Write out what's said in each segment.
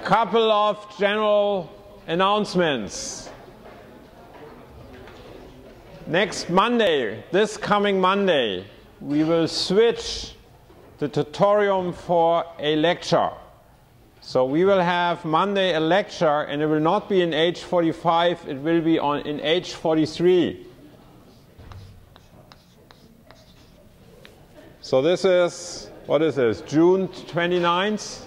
couple of general announcements. Next Monday, this coming Monday, we will switch the tutorial for a lecture. So we will have Monday a lecture, and it will not be in H45, it will be in H43. So this is, what is this, June 29th?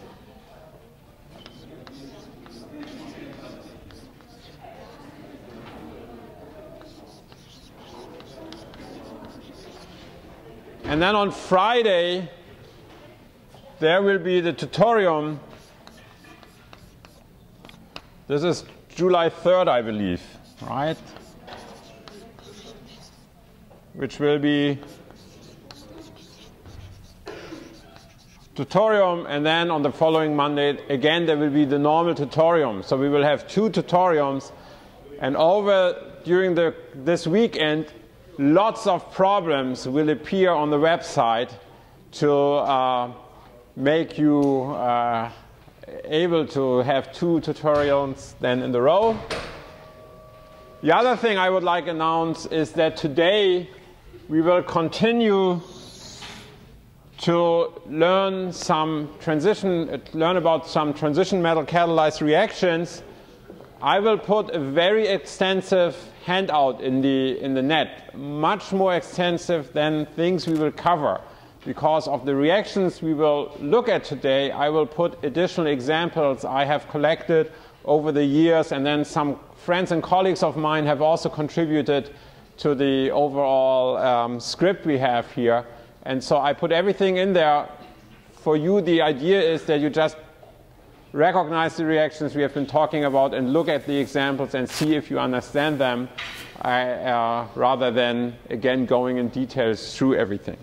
And then on Friday, there will be the tutorial. This is July 3rd, I believe, right? Which will be tutorial, and then on the following Monday, again, there will be the normal tutorial. So we will have 2 tutorials, and during this weekend, lots of problems will appear on the website to make you able to have 2 tutorials then in a row. The other thing I would like to announce is that today we will continue to learn about some transition metal catalyzed reactions. I will put a very extensive handout in the net, much more extensive than things we will cover. Because of the reactions we will look at today, I will put additional examples I have collected over the years, and then some friends and colleagues of mine have also contributed to the overall script we have here. And so I put everything in there for you. The idea is that you just recognize the reactions we have been talking about and look at the examples and see if you understand them, rather than, again, going in details through everything.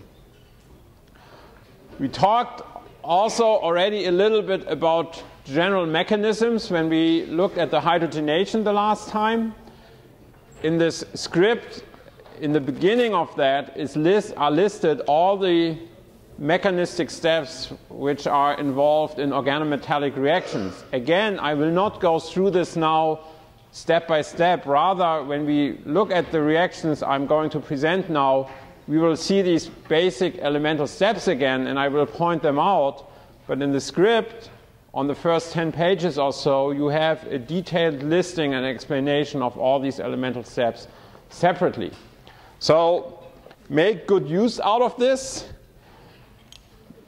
We talked also already a little bit about general mechanisms when we looked at the hydrogenation the last time. In this script, in the beginning of that are listed all the mechanistic steps which are involved in organometallic reactions. Again, I will not go through this now step by step. Rather, when we look at the reactions I'm going to present now, we will see these basic elemental steps again, and I will point them out. But in the script, on the first 10 pages or so, you have a detailed listing and explanation of all these elemental steps separately. So make good use out of this.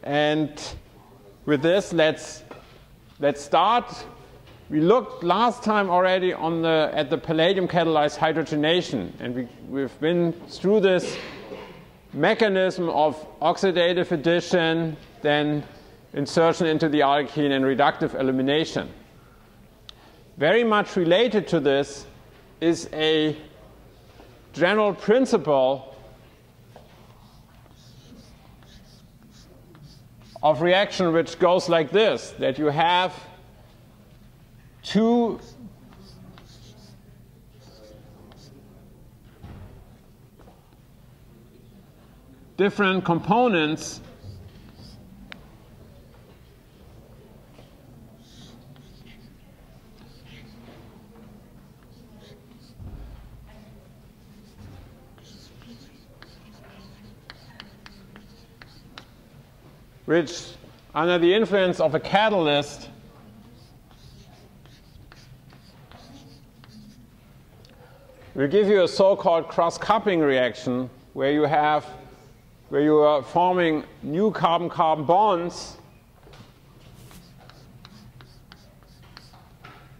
And with this, let's start. We looked last time already at the palladium catalyzed hydrogenation, and we've been through this mechanism of oxidative addition, then insertion into the alkene and reductive elimination. Very much related to this is a general principle of reaction which goes like this, that you have 2 different components which, under the influence of a catalyst, will give you a so-called cross-coupling reaction where you are forming new carbon-carbon bonds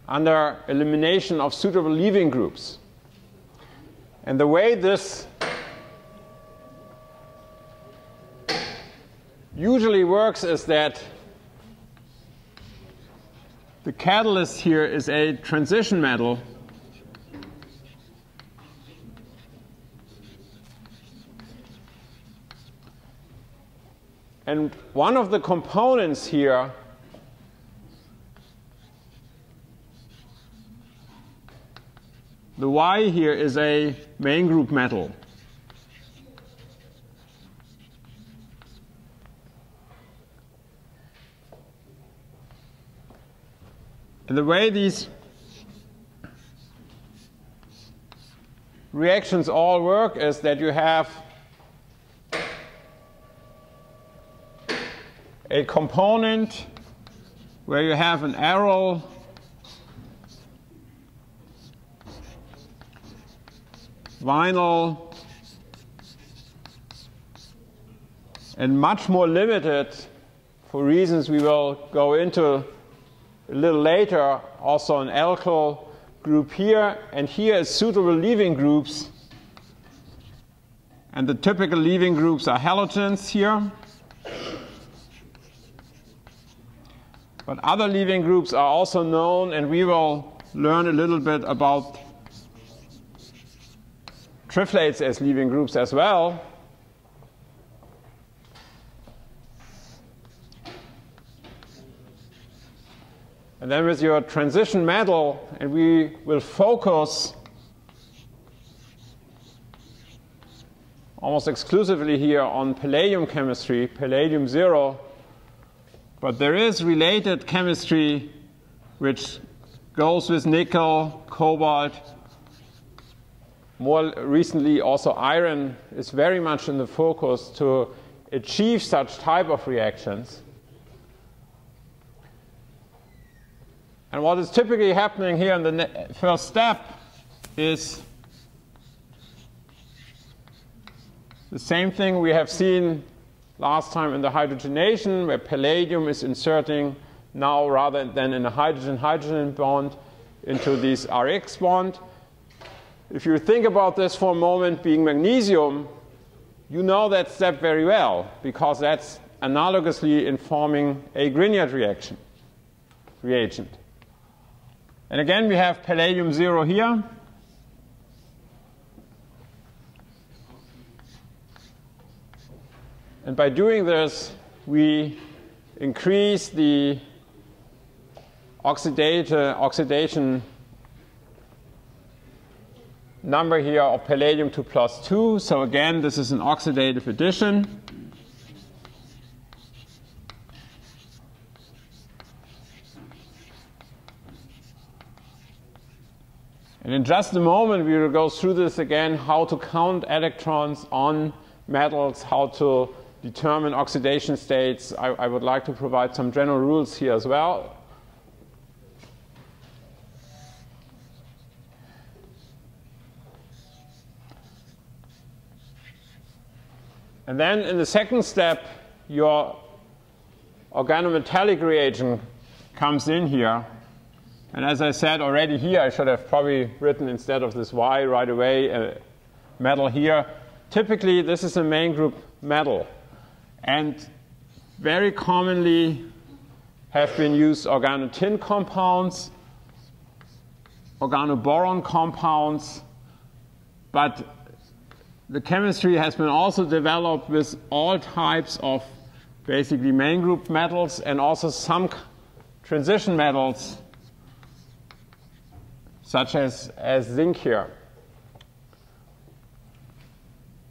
under elimination of suitable leaving groups. And the way this usually works is that the catalyst here is a transition metal, and one of the components here the Y here is a main group metal. And the way these reactions all work is that you have a component where you have an aryl vinyl and much more limited, for reasons we will go into a little later, also an alkyl group here, and here is suitable leaving groups. And the typical leaving groups are halogens here. But other leaving groups are also known, and we will learn a little bit about triphlates as leaving groups as well. And then with your transition metal, and we will focus almost exclusively here on palladium chemistry, palladium 0. But there is related chemistry which goes with nickel, cobalt. More recently, also iron is very much in the focus to achieve such type of reactions. And what is typically happening here in the first step is the same thing we have seen last time in the hydrogenation, where palladium is inserting now, rather than in a hydrogen-hydrogen bond, into this Rx bond. If you think about this for a moment being magnesium, you know that step very well, because that's analogously informing a Grignard reagent. And again, we have palladium 0 here. And by doing this, we increase the oxidation number here of palladium to +2. So again, this is an oxidative addition. And in just a moment, we will go through this again, how to count electrons on metals, how to determine oxidation states. I would like to provide some general rules here as well. And then in the second step, your organometallic reagent comes in here. And as I said already here, I should have probably written instead of this Y right away, a metal here. Typically, this is a main group metal. And very commonly have been used organotin compounds, organoboron compounds, but the chemistry has been also developed with all types of basically main group metals and also some transition metals, such as zinc here.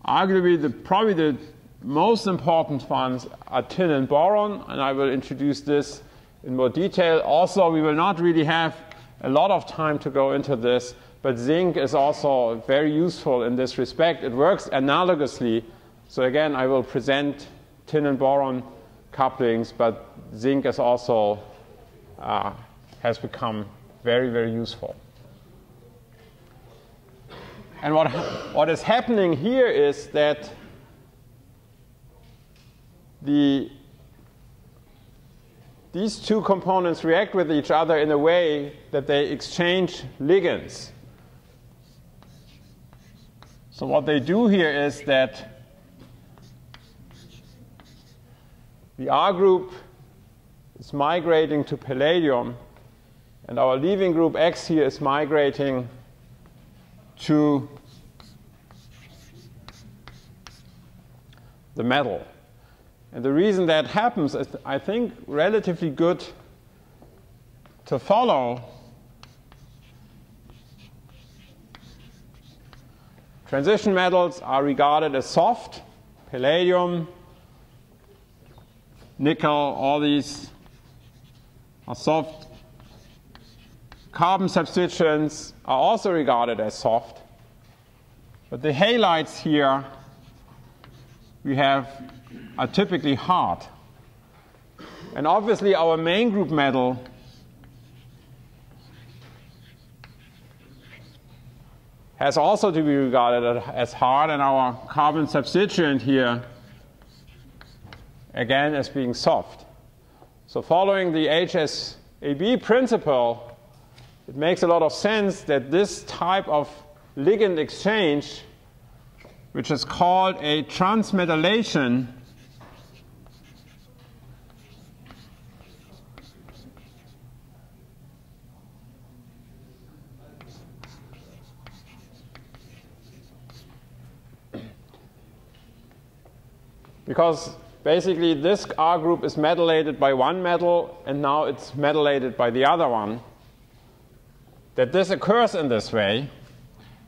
Arguably, probably the most important ones are tin and boron, and I will introduce this in more detail. Also, we will not really have a lot of time to go into this, but zinc is also very useful in this respect. It works analogously. So again, I will present tin and boron couplings, but zinc is also has become very, very useful. And what is happening here is that these two components react with each other in a way that they exchange ligands. So what they do here is that the R group is migrating to palladium, and our leaving group X here is migrating to the metal. And the reason that happens is, I think, relatively good to follow. Transition metals are regarded as soft. Palladium, nickel, all these are soft. carbon substituents are also regarded as soft. But the halides here are typically hard. And obviously our main group metal has also to be regarded as hard, and our carbon substituent here again as being soft. So following the HSAB principle, it makes a lot of sense that this type of ligand exchange, which is called a transmetallation, because basically this R group is metallated by one metal and now it's metallated by the other one, that this occurs in this way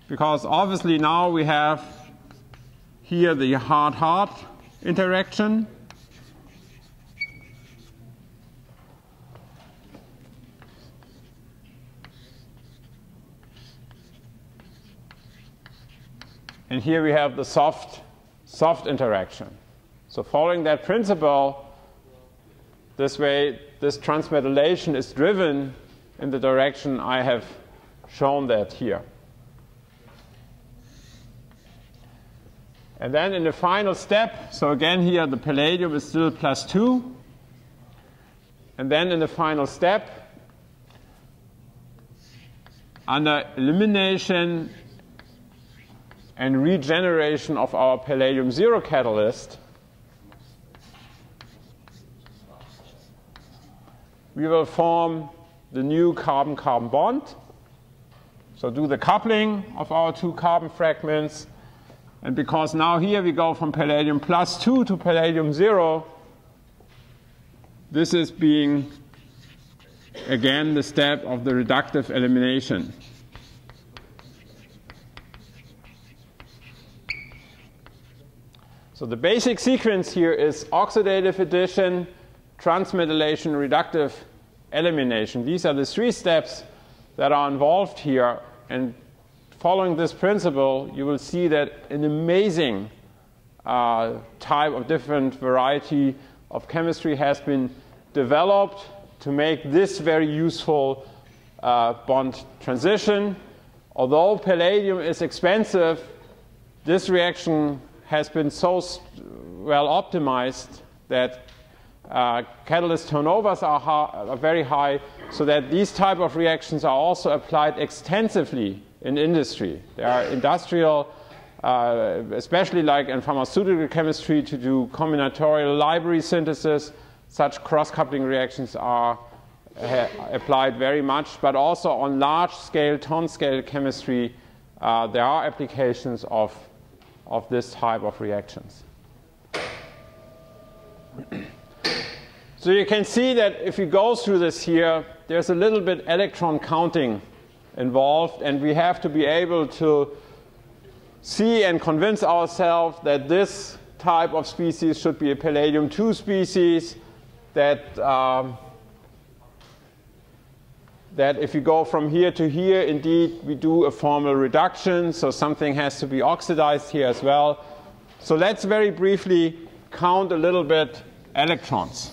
because obviously now we have here the hard-hard interaction. And here we have the soft interaction. So following that principle, this way, this transmetallation is driven in the direction I have shown that here. And then in the final step, so again here the palladium is still +2. And then in the final step, under elimination and regeneration of our palladium 0 catalyst, we will form the new carbon-carbon bond. So do the coupling of our two carbon fragments. And because now here we go from palladium +2 to palladium 0, this is being, again, the step of the reductive elimination. So the basic sequence here is oxidative addition, transmetallation, reductive elimination. These are the three steps that are involved here. And following this principle, you will see that an amazing type of different variety of chemistry has been developed to make this very useful bond transition. Although palladium is expensive, this reaction has been so well optimized that catalyst turnovers are very high, so that these type of reactions are also applied extensively in industry. There are industrial, especially like in pharmaceutical chemistry, to do combinatorial library synthesis. Such cross-coupling reactions are applied very much, but also on large-scale, ton-scale chemistry, there are applications of this type of reactions. So you can see that if we go through this here, there's a little bit electron counting involved, and we have to be able to see and convince ourselves that this type of species should be a palladium 2 species, that if you go from here to here, indeed, we do a formal reduction, so something has to be oxidized here as well. So let's very briefly count a little bit electrons.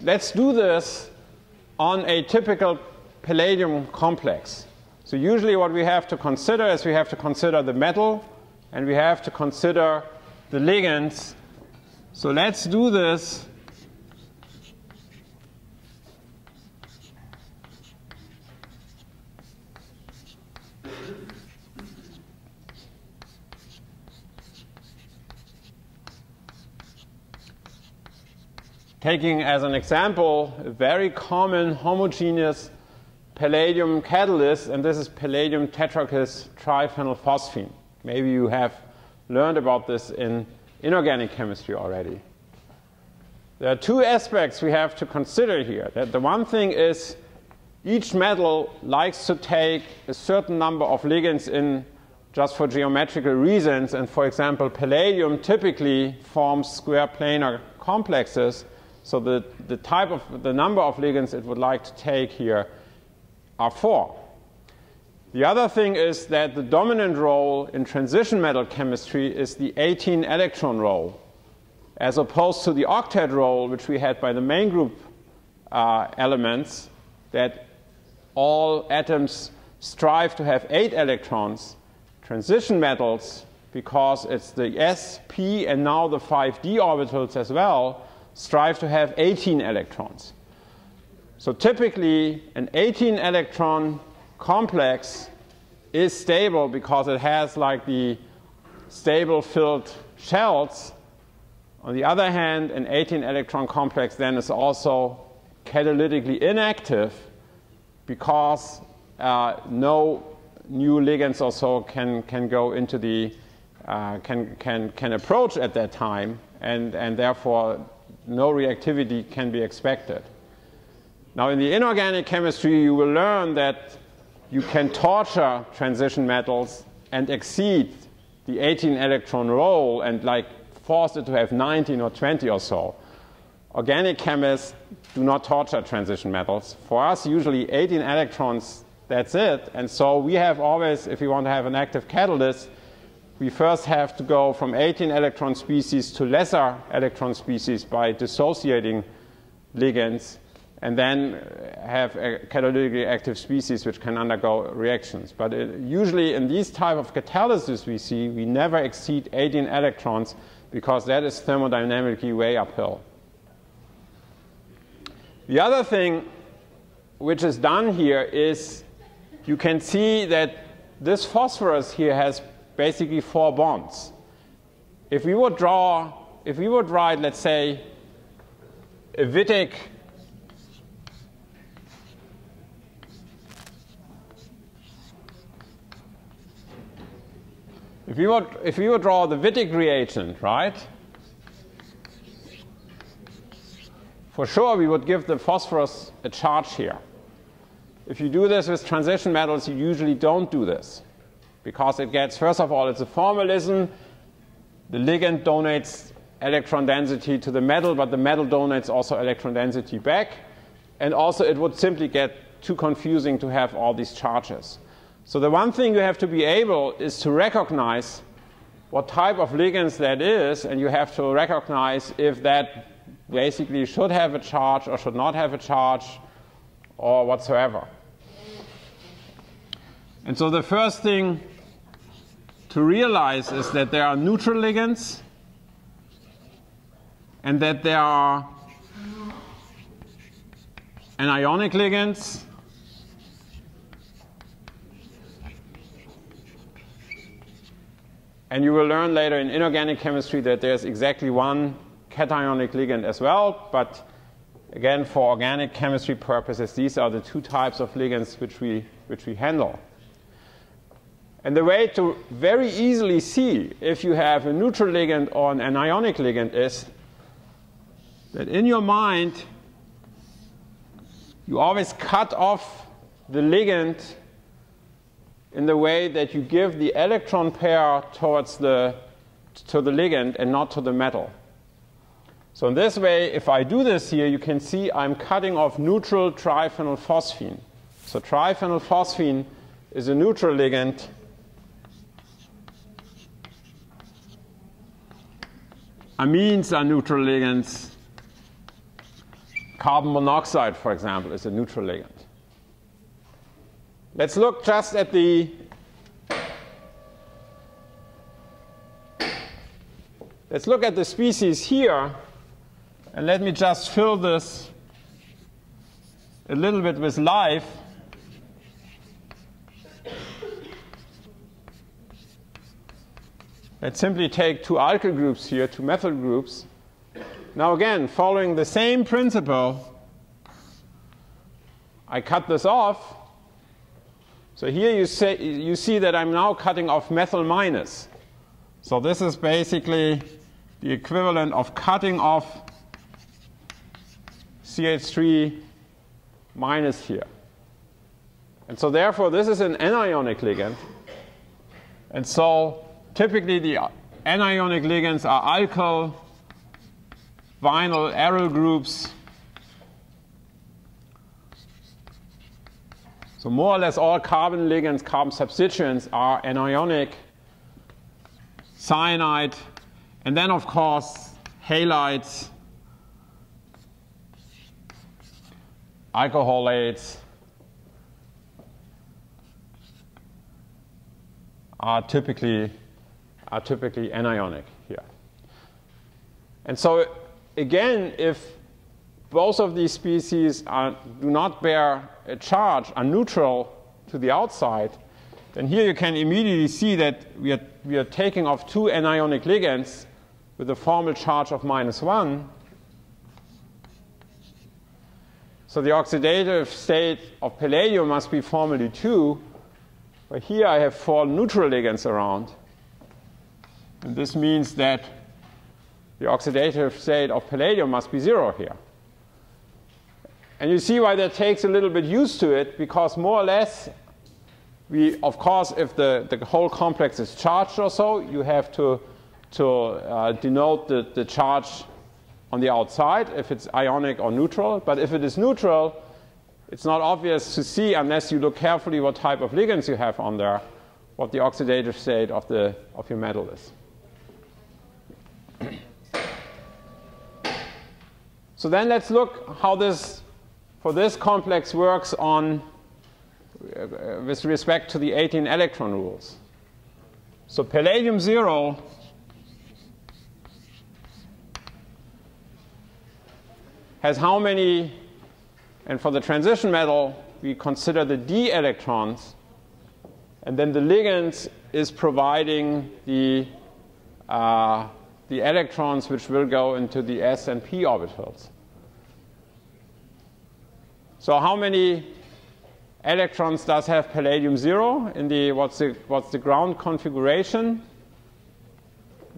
Let's do this on a typical palladium complex. So usually what we have to consider is we have to consider the metal and we have to consider the ligands. So let's do this taking as an example a very common homogeneous palladium catalyst, and this is palladium tetrakis triphenylphosphine. Maybe you have learned about this in inorganic chemistry already. There are two aspects we have to consider here. That the one thing is each metal likes to take a certain number of ligands in just for geometrical reasons. And for example, palladium typically forms square planar complexes. So the number of ligands it would like to take here are 4. The other thing is that the dominant role in transition metal chemistry is the 18 electron role, as opposed to the octet role, which we had by the main group elements, that all atoms strive to have 8 electrons. Transition metals, because it's the s, p, and now the 5d orbitals as well, strive to have 18 electrons. So typically, an 18 electron complex is stable because it has like the stable filled shells. On the other hand, an 18 electron complex then is also catalytically inactive because no new ligands or so can go into the can approach at that time, and therefore no reactivity can be expected. Now in the inorganic chemistry you will learn that you can torture transition metals and exceed the 18 electron role and like force it to have 19 or 20 or so. Organic chemists do not torture transition metals. For us, usually 18 electrons, that's it. And so we have always, if we want to have an active catalyst, we first have to go from 18 electron species to lesser electron species by dissociating ligands, and then have a catalytically active species which can undergo reactions. But usually in these type of catalysis we see, we never exceed 18 electrons because that is thermodynamically way uphill. The other thing which is done here is you can see that this phosphorus here has basically 4 bonds. If we would write, let's say, a Wittig if we would draw the Wittig reagent, right? For sure, we would give the phosphorus a charge here. If you do this with transition metals, you usually don't do this because it gets, first of all, it's a formalism. The ligand donates electron density to the metal, but the metal donates also electron density back. And also, it would simply get too confusing to have all these charges. So the one thing you have to be able is to recognize what type of ligands that is, and you have to recognize if that basically should have a charge or should not have a charge or whatsoever. And so the first thing to realize is that there are neutral ligands and that there are anionic ligands and you will learn later in inorganic chemistry that there's exactly one cationic ligand as well, but again, for organic chemistry purposes, these are the 2 types of ligands which we handle. And the way to very easily see if you have a neutral ligand or an anionic ligand is that in your mind, you always cut off the ligand in the way that you give the electron pair to the ligand and not to the metal. So in this way, if I do this here, you can see I'm cutting off neutral triphenylphosphine. So triphenylphosphine is a neutral ligand. Amines are neutral ligands. Carbon monoxide, for example, is a neutral ligand. Let's look just at the species here, and let me just fill this a little bit with life. Let's simply take 2 alkyl groups here, 2 methyl groups. Now again, following the same principle, I cut this off. So here you see that I'm now cutting off methyl minus. So this is basically the equivalent of cutting off CH3 minus here. And so therefore, this is an anionic ligand. And so typically the anionic ligands are alkyl, vinyl, aryl groups. So more or less all carbon ligands, carbon substituents are anionic, cyanide, and then of course halides, alcoholates are typically anionic here. And so again, if both of these species do not bear a charge, are neutral to the outside, then here you can immediately see that we are taking off two anionic ligands with a formal charge of -1. So the oxidative state of palladium must be formally 2. But here I have 4 neutral ligands around. And this means that the oxidative state of palladium must be 0 here. And you see why that takes a little bit used to it, because more or less, of course, if the whole complex is charged or so, you have to denote the charge on the outside, if it's ionic or neutral. But if it is neutral, it's not obvious to see, unless you look carefully what type of ligands you have on there, what the oxidative state of your metal is. So then let's look how this complex works on with respect to the 18 electron rules. So palladium 0 has how many, and for the transition metal, we consider the d electrons, and then the ligand is providing the electrons which will go into the s and p orbitals. So how many electrons does have palladium 0 in the what's the ground configuration?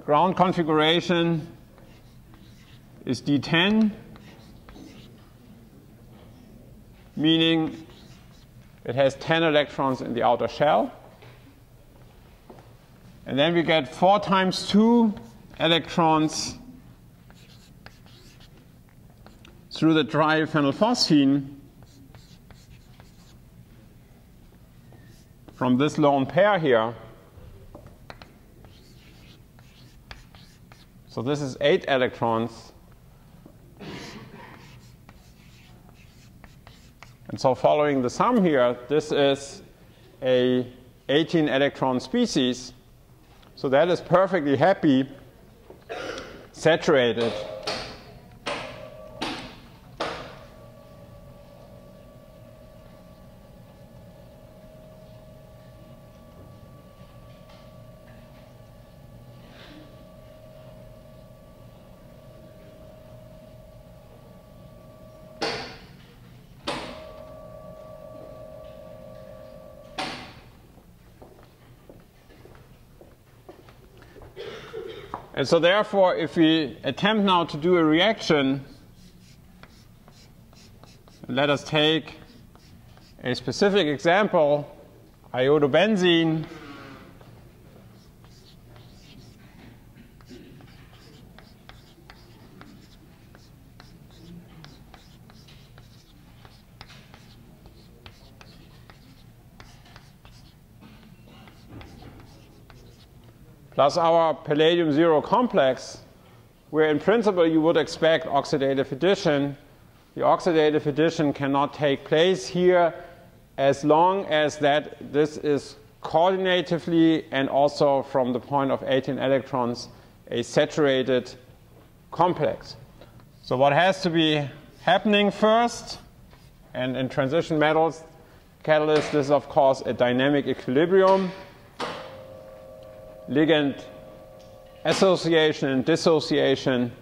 Ground configuration is d10, meaning it has 10 electrons in the outer shell. And then we get 4 times 2 electrons through the triphenylphosphine from this lone pair here. So this is 8 electrons. And so following the sum here, this is a 18 electron species. So that is perfectly happy, saturated. And so therefore, if we attempt now to do a reaction, let us take a specific example, iodobenzene, plus our palladium 0 complex, where in principle you would expect oxidative addition. The oxidative addition cannot take place here as long as that this is coordinatively and also from the point of 18 electrons a saturated complex. So what has to be happening first, and in transition metals catalyst, this is of course a dynamic equilibrium. Ligand association and dissociation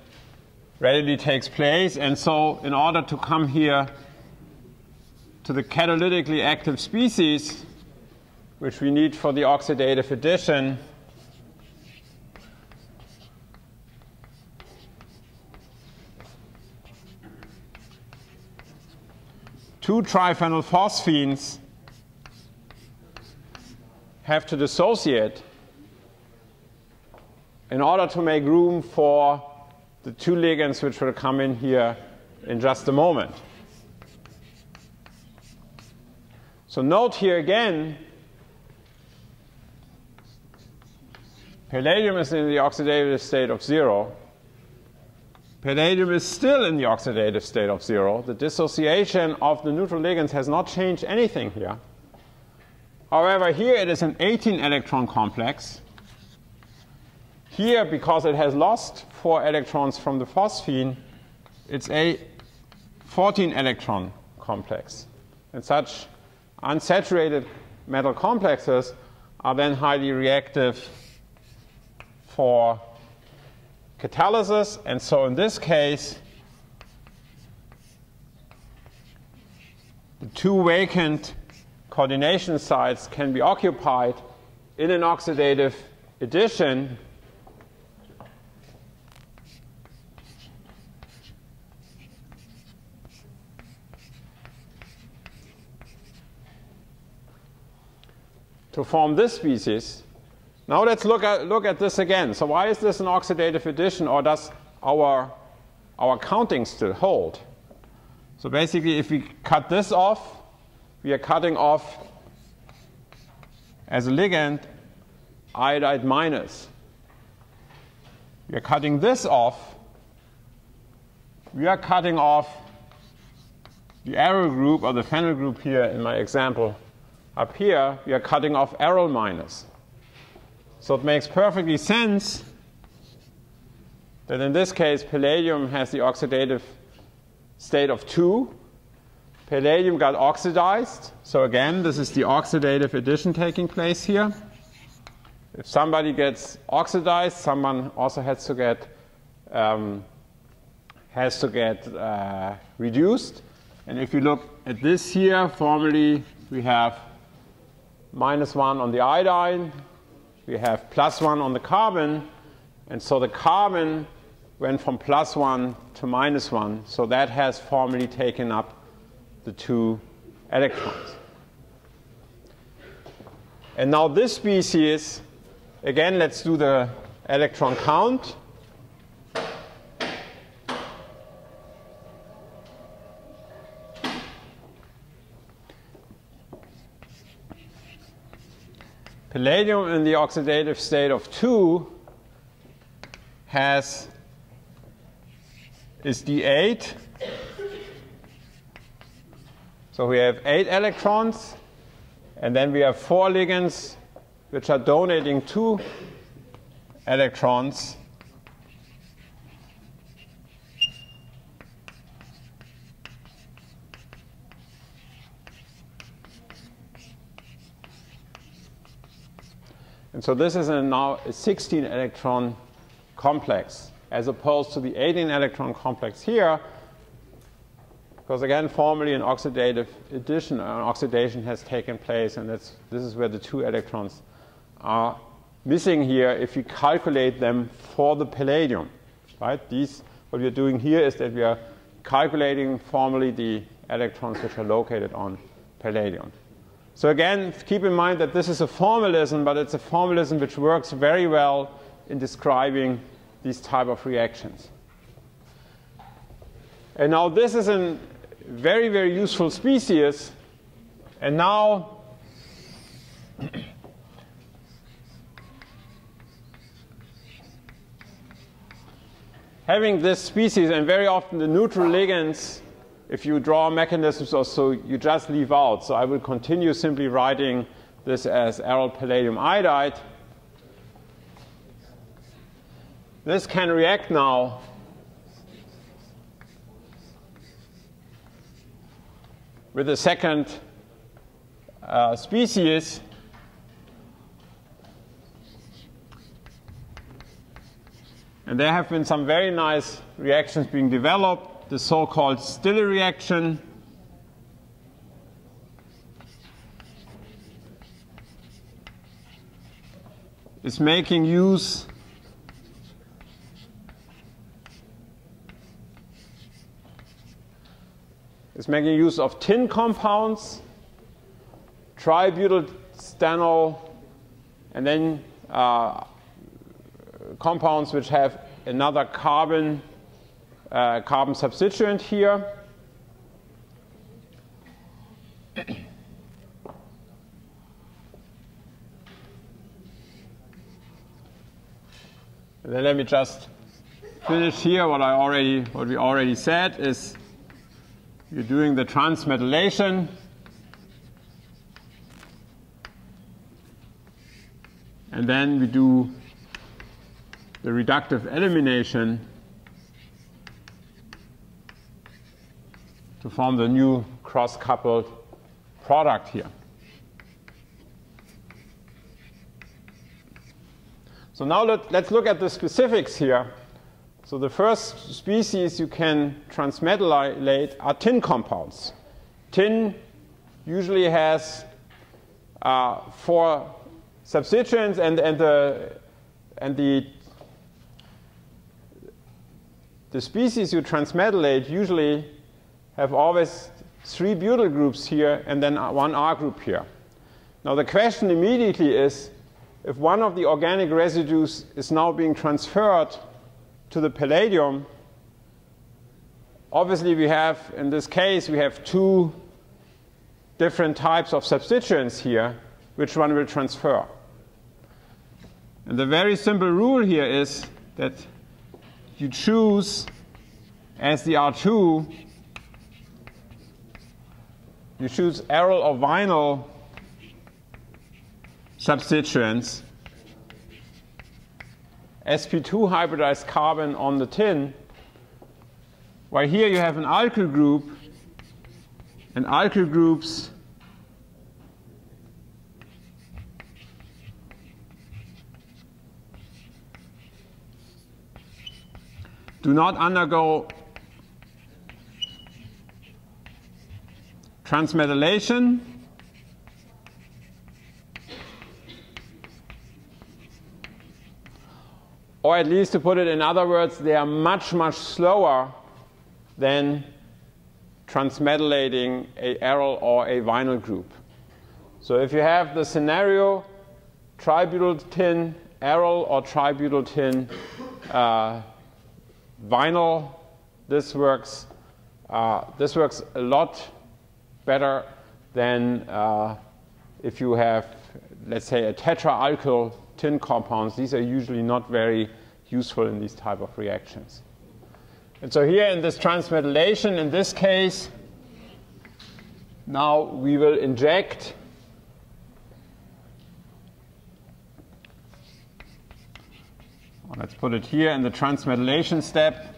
readily takes place. And so in order to come here to the catalytically active species, which we need for the oxidative addition, two triphenylphosphines have to dissociate in order to make room for the two ligands which will come in here in just a moment. So note here again, palladium is in the oxidative state of 0. Palladium is still in the oxidative state of 0. The dissociation of the neutral ligands has not changed anything here. However, here it is an 18-electron complex. Here, because it has lost 4 electrons from the phosphine, it's a 14-electron complex. And such unsaturated metal complexes are then highly reactive for catalysis. And so in this case, the two vacant coordination sites can be occupied in an oxidative addition to form this species. Now let's look at this again. So why is this an oxidative addition, or does our counting still hold? So basically, if we cut this off, we are cutting off as a ligand iodide minus. We are cutting this off. We are cutting off the aryl group or the phenyl group here in my example. Up here, we are cutting off aryl minus. So it makes perfectly sense that in this case, palladium has the oxidative state of 2. Palladium got oxidized. So again, this is the oxidative addition taking place here. If somebody gets oxidized, someone also has to get reduced. And if you look at this here, formally we have -1 on the iodine, we have +1 on the carbon, and so the carbon went from +1 to -1, so that has formally taken up the 2 electrons. And now this species, again, let's do the electron count. Palladium in the oxidative state of 2 is D8. So we have 8 electrons, and then we have 4 ligands which are donating 2 electrons. And so this is now a 16-electron complex, as opposed to the 18-electron complex here, because again, formally an oxidative addition, an oxidation has taken place, and this is where the 2 electrons are missing here if you calculate them for the palladium. Right? What we are doing here is that we are calculating formally the electrons which are located on palladium. So again, keep in mind that this is a formalism, but it's a formalism which works very well in describing these type of reactions. And now this is a very, very useful species. And now having this species, and very often the neutral ligands, if you draw mechanisms or so, you just leave out. So I will continue simply writing this as aryl palladium iodide. This can react now with a second species. And there have been some very nice reactions being developed. The so-called Stilly reaction is making use of tin compounds, tributyl stannol and then compounds which have another carbon substituent here. And then let me just finish here. What we already said is you're doing the transmetallation. And then we do the reductive elimination to form the new cross-coupled product here. So now let's look at the specifics here. So the first species you can transmetallate are tin compounds. Tin usually has 4 substituents, and the species you transmetallate usually have always 3 butyl groups here and then 1 R group here. Now the question immediately is, if one of the organic residues is now being transferred to the palladium, obviously we have, in this case, we have 2 different types of substituents here. Which one will transfer? And the very simple rule here is that you choose as the R2, you choose aryl or vinyl substituents, sp2 hybridized carbon on the tin, while here you have an alkyl group, and alkyl groups do not undergo transmetallation, or at least, to put it in other words, they are much, much slower than transmetallating a aryl or a vinyl group. So if you have the scenario tributyl tin aryl or tributyl tin vinyl, this works a lot better than if you have, let's say, a tetraalkyl tin compounds. These are usually not very useful in these type of reactions. And so here in this transmetallation, in this case, now we will inject let's put it here in the transmetallation step.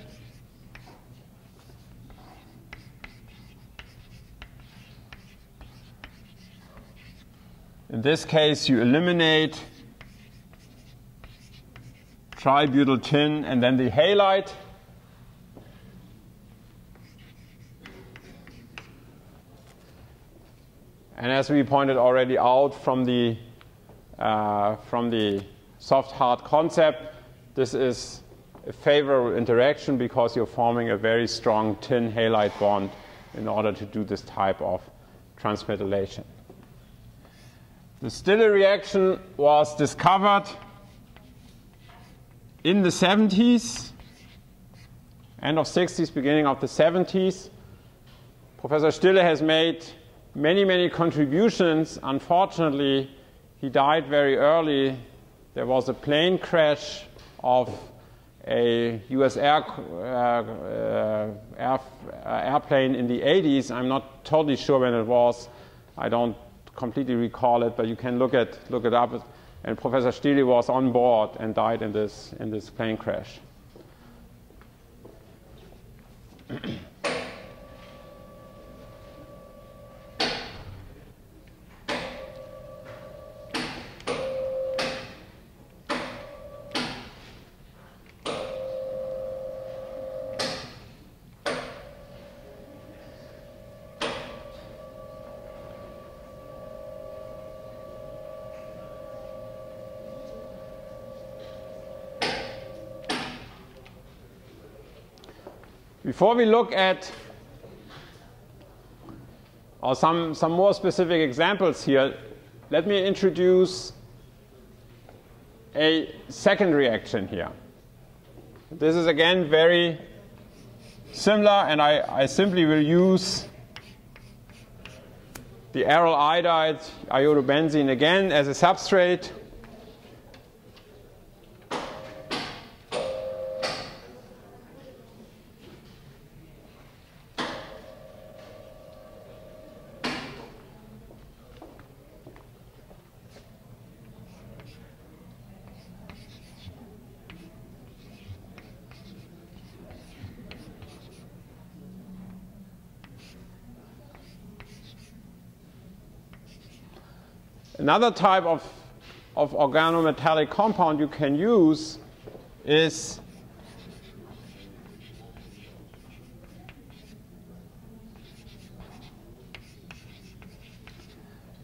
In this case, you eliminate tributyl tin and then the halide. And as we pointed already out from the soft-hard concept, this is a favorable interaction because you're forming a very strong tin-halide bond in order to do this type of transmetallation. The Stilly reaction was discovered in the 70s, end of 60s, beginning of the 70s. Professor Stilly has made many, many contributions. Unfortunately, he died very early. There was a plane crash of a US airplane in the 80s. I'm not totally sure when it was. I don't completely recall it, but you can look it up. And Professor Stilly was on board and died in this plane crash. Before we look at some more specific examples here, let me introduce a second reaction here. This is again very similar, and I simply will use the aryl iodide iodobenzene again as a substrate. Another type of organometallic compound you can use is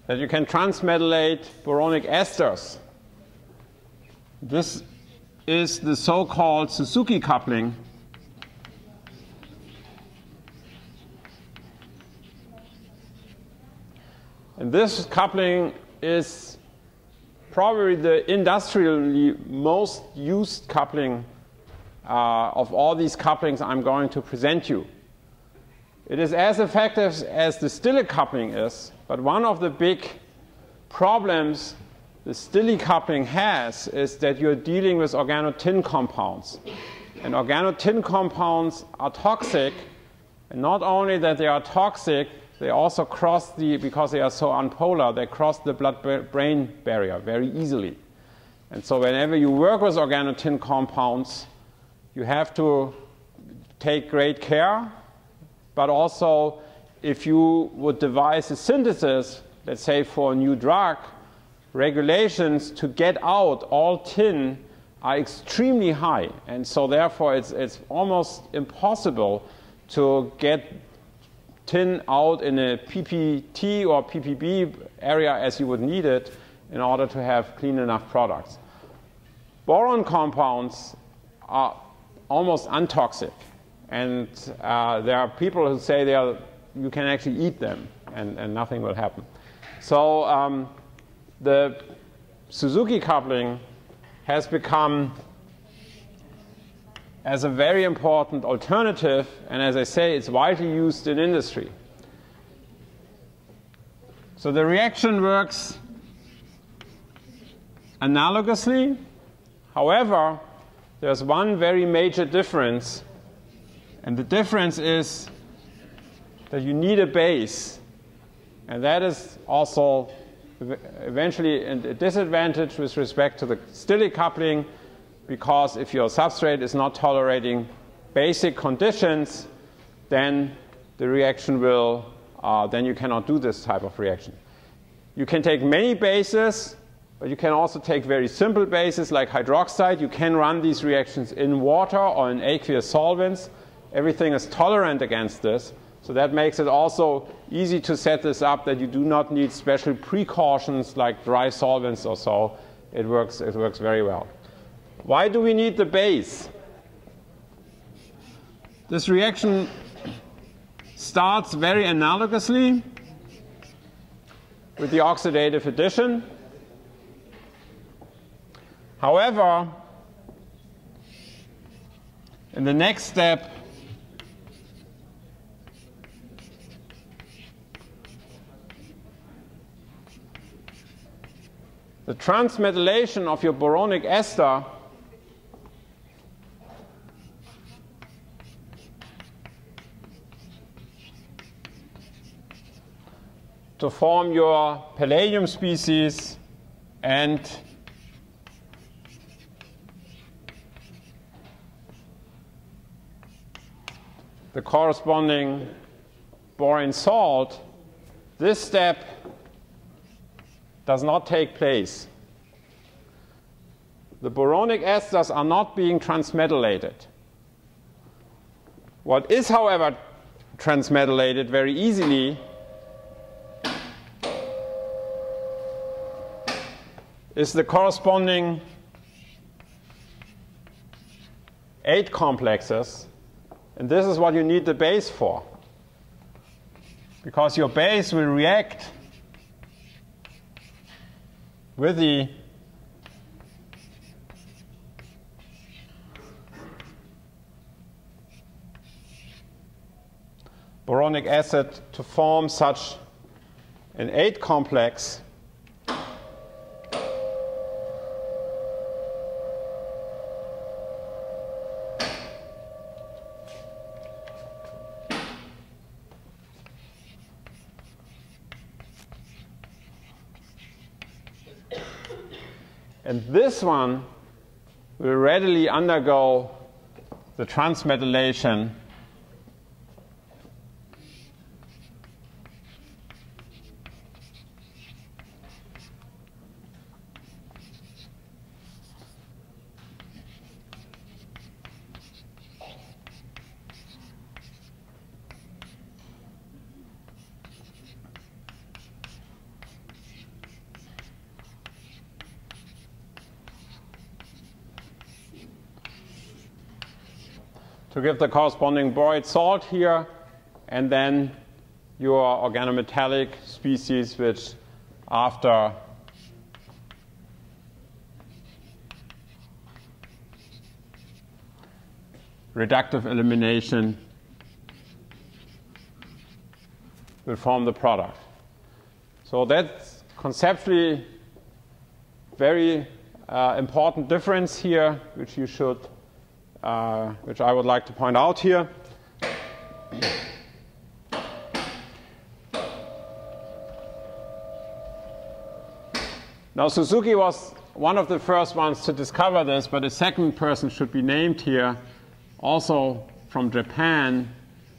that you can transmetallate boronic esters. This is the so-called Suzuki coupling. And this coupling is probably the industrially most used coupling of all these couplings I'm going to present you. It is as effective as the Stilly coupling is, but one of the big problems the Stilly coupling has is that you're dealing with organotin compounds. And organotin compounds are toxic, and not only that they are toxic, they also cross because they are so unpolar, they cross the blood-brain barrier very easily. And so whenever you work with organotin compounds, you have to take great care. But also, if you would devise a synthesis, let's say for a new drug, regulations to get out all tin are extremely high. And so therefore, it's almost impossible to get tin out in a PPT or PPB area as you would need it in order to have clean enough products. Boron compounds are almost untoxic, and there are people who say you can actually eat them and nothing will happen. So the Suzuki coupling has become as a very important alternative, and as I say, it's widely used in industry. So the reaction works analogously. However, there's one very major difference, and the difference is that you need a base, and that is also eventually a disadvantage with respect to the Stilly coupling, because if your substrate is not tolerating basic conditions, then the reaction will, then you cannot do this type of reaction. You can take many bases, but you can also take very simple bases like hydroxide. You can run these reactions in water or in aqueous solvents. Everything is tolerant against this. So that makes it also easy to set this up, that you do not need special precautions like dry solvents or so. It works very well. Why do we need the base? This reaction starts very analogously with the oxidative addition. However, in the next step, the transmetallation of your boronic ester to form your palladium species and the corresponding borane salt, this step does not take place. The boronic esters are not being transmetallated. What is, however, transmetallated very easily is the corresponding 8 complexes, and this is what you need the base for, because your base will react with the boronic acid to form such an 8 complex. And this one will readily undergo the transmetallation to give the corresponding borate salt here, and then your organometallic species, which after reductive elimination will form the product. So that's conceptually very important difference here, which you should which I would like to point out here. Now, Suzuki was one of the first ones to discover this, but a second person should be named here, also from Japan.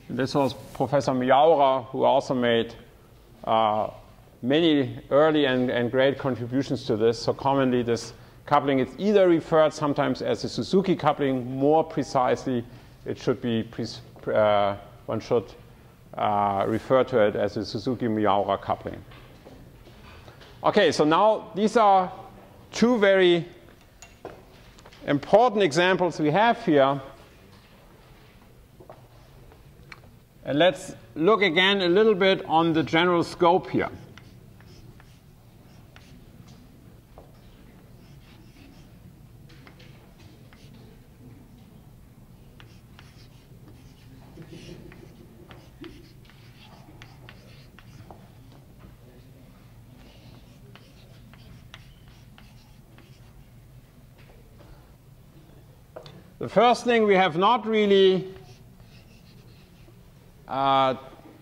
This was Professor Miyaura, who also made many early and great contributions to this. So commonly this coupling is either referred sometimes as a Suzuki coupling. More precisely, it should be one should refer to it as a Suzuki-Miyaura coupling. Okay, so now these are two very important examples we have here. And let's look again a little bit on the general scope here. The first thing we have not really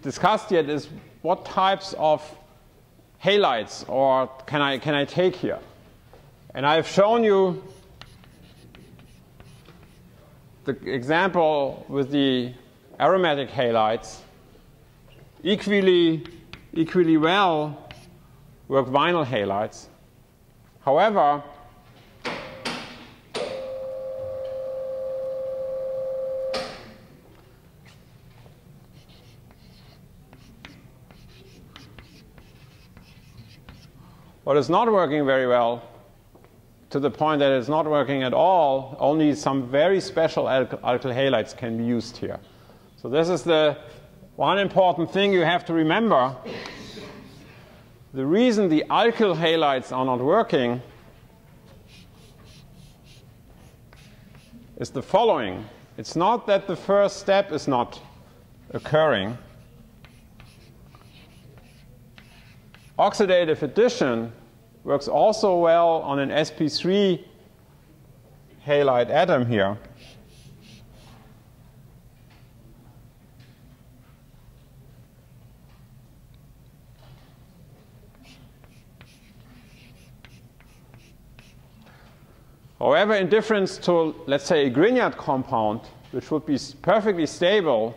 discussed yet is what types of halides or can I take here. And I've shown you the example with the aromatic halides. Equally well work vinyl halides. However, what is not working very well, to the point that it's not working at all, only some very special alkyl halides can be used here. So this is the one important thing you have to remember. The reason the alkyl halides are not working is the following. It's not that the first step is not occurring. Oxidative addition works also well on an sp3 halide atom here. However, in difference to, let's say, a Grignard compound, which would be perfectly stable,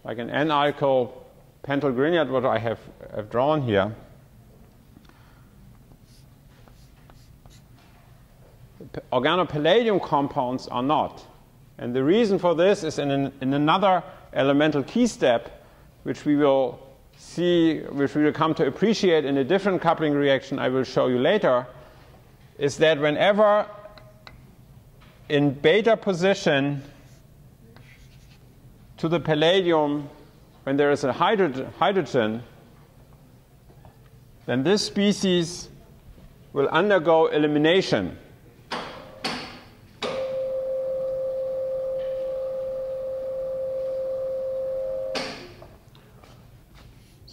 like an N-alkyl pentyl Grignard, what I have drawn here, organopalladium compounds are not. And the reason for this is in another elemental key step, which we will see, which we will come to appreciate in a different coupling reaction I will show you later, is that whenever in beta position to the palladium, when there is a hydrogen, then this species will undergo elimination.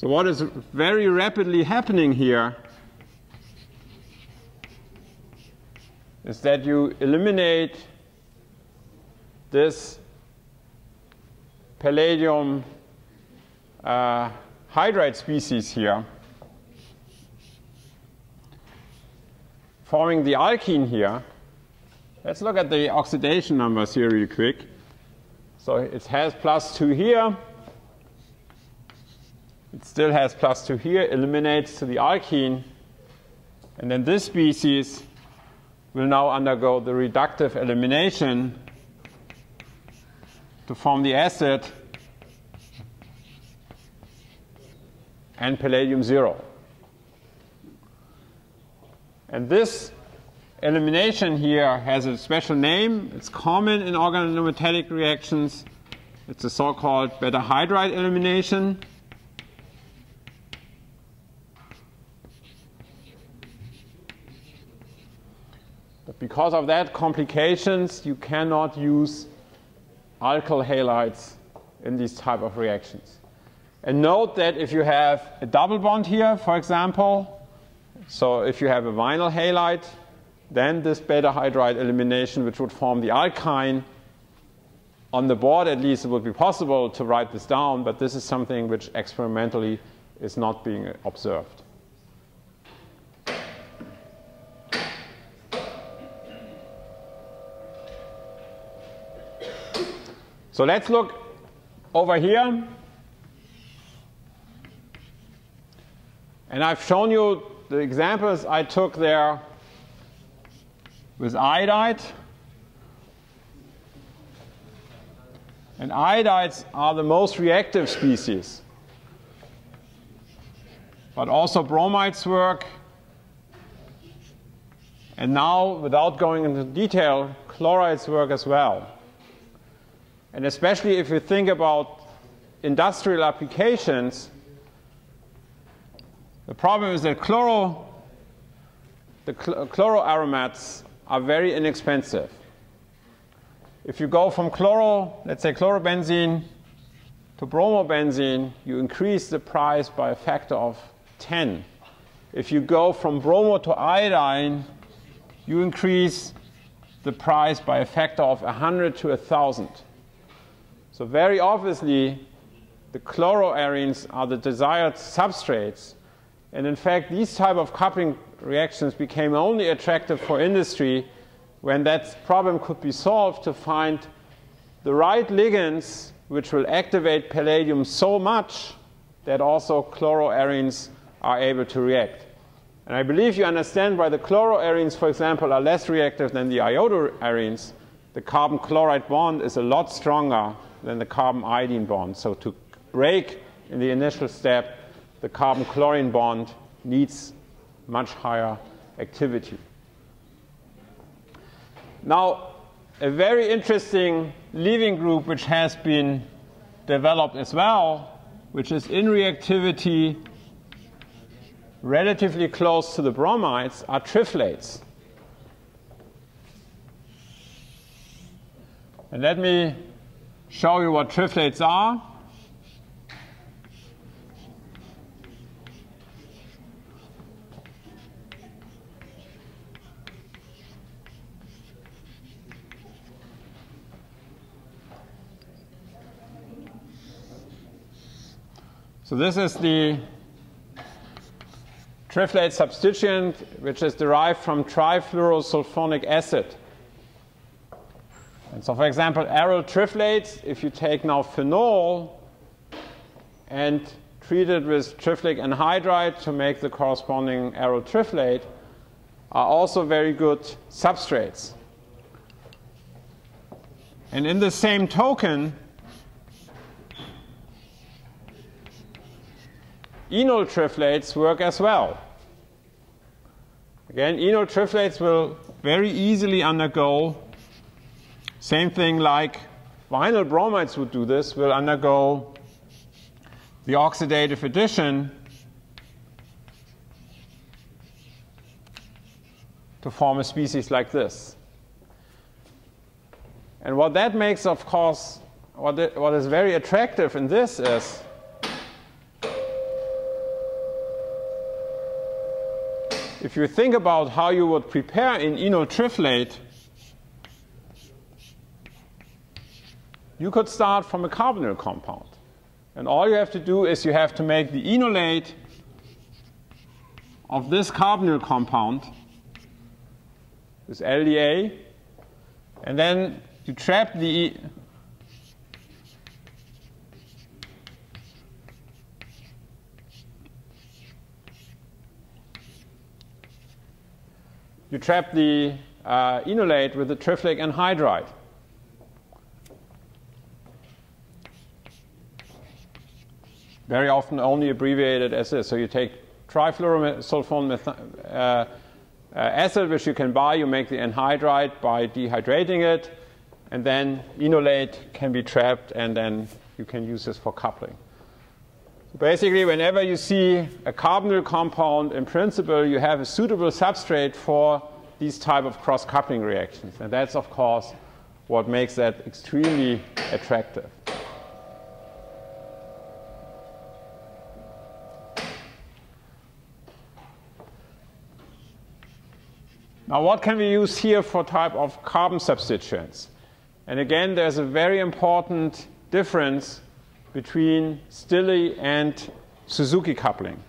So what is very rapidly happening here is that you eliminate this palladium hydride species here, forming the alkene here. Let's look at the oxidation numbers here real quick. So it has +2 here. It still has +2 here, eliminates to the alkene. And then this species will now undergo the reductive elimination to form the acid and palladium 0. And this elimination here has a special name. It's common in organometallic reactions. It's a so-called beta hydride elimination. But because of that complications, you cannot use alkyl halides in these type of reactions. And note that if you have a double bond here, for example, so if you have a vinyl halide, then this beta hydride elimination, which would form the alkyne, on the board at least it would be possible to write this down, but this is something which experimentally is not being observed. So let's look over here. And I've shown you the examples I took there with iodide. And iodides are the most reactive species. But also bromides work. And now, without going into detail, chlorides work as well. And especially if you think about industrial applications, the problem is that chloroaromats are very inexpensive. If you go from let's say chlorobenzene to bromobenzene, you increase the price by a factor of 10. If you go from bromo to iodine, you increase the price by a factor of 100 to 1,000. So very obviously, the chloroarenes are the desired substrates. And in fact, these type of coupling reactions became only attractive for industry when that problem could be solved to find the right ligands which will activate palladium so much that also chloroarenes are able to react. And I believe you understand why the chloroarenes, for example, are less reactive than the iodoarenes. The carbon chloride bond is a lot stronger than the carbon iodine bond. So to break in the initial step, the carbon chlorine bond needs much higher activity. Now, a very interesting leaving group which has been developed as well, which is in reactivity relatively close to the bromides, are triflates. And let me show you what triflates are. So this is the triflate substituent, which is derived from trifluorosulfonic acid. And so, for example, aryl triflates, if you take now phenol and treat it with triflic anhydride to make the corresponding aryl triflate, are also very good substrates. And in the same token, enol triflates work as well. Again, enol triflates will very easily undergo, same thing like vinyl bromides would do this, will undergo the oxidative addition to form a species like this. And what that makes, of course, what is very attractive in this is if you think about how you would prepare an enotriflate, you could start from a carbonyl compound. And all you have to do is you have to make the enolate of this carbonyl compound, this LDA, and then you trap the enolate with the triflic anhydride. Very often only abbreviated as this. So you take trifluorosulfone acid, which you can buy. You make the anhydride by dehydrating it, and then enolate can be trapped, and then you can use this for coupling. So basically, whenever you see a carbonyl compound, in principle, you have a suitable substrate for these type of cross-coupling reactions. And that's, of course, what makes that extremely attractive. Now, what can we use here for type of carbon substituents? And again, there's a very important difference between Stilly and Suzuki coupling.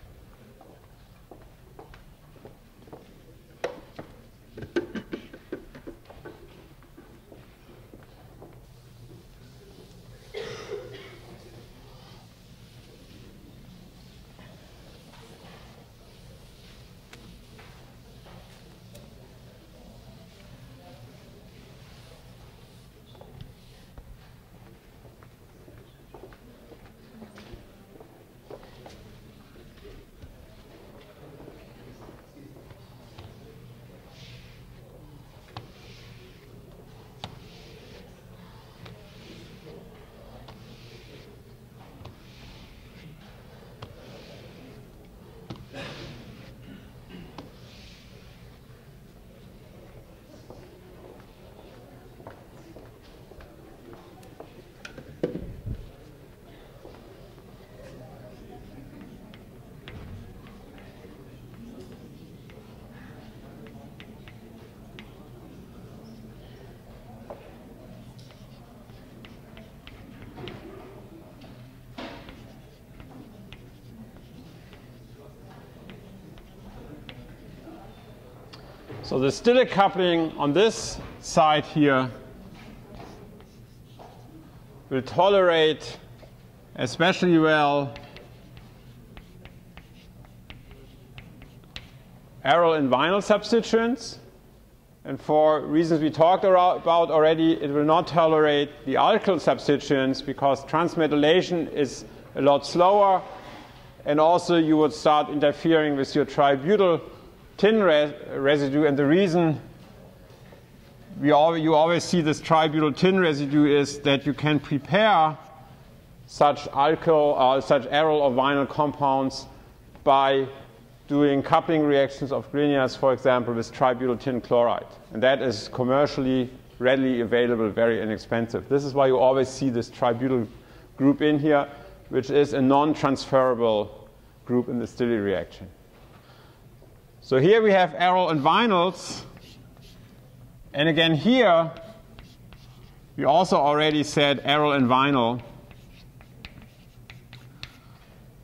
So the Stilly coupling on this side here will tolerate especially well aryl and vinyl substituents. And for reasons we talked about already, it will not tolerate the alkyl substituents because transmetallation is a lot slower. And also you would start interfering with your tributyl tin residue. And the reason you always see this tributyl tin residue is that you can prepare such alkyl, such aryl or vinyl compounds by doing coupling reactions of Grignards, for example, with tributyl tin chloride. And that is commercially readily available, very inexpensive. This is why you always see this tributyl group in here, which is a non-transferable group in the Stilly reaction. So here we have aryl and vinyls. And again here, we also already said aryl and vinyl.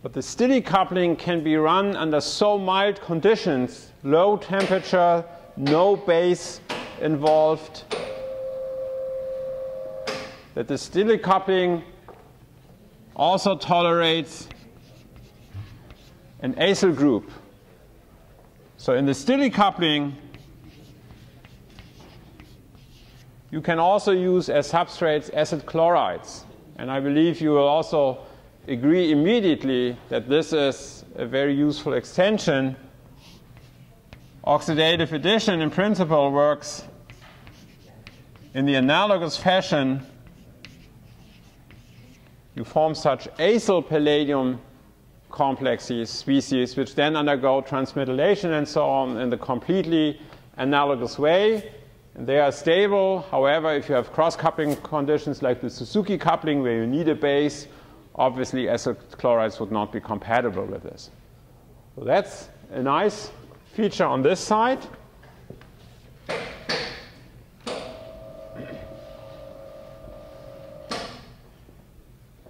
But the Stilly coupling can be run under so mild conditions, low temperature, no base involved, that the Stilly coupling also tolerates an acyl group. So in the Stilly coupling, you can also use as substrates acid chlorides. And I believe you will also agree immediately that this is a very useful extension. Oxidative addition in principle works in the analogous fashion. You form such acyl palladium complexes, species, which then undergo transmetallation and so on in the completely analogous way. And they are stable. However, if you have cross-coupling conditions like the Suzuki coupling where you need a base, obviously acid chlorides would not be compatible with this. So that's a nice feature on this side.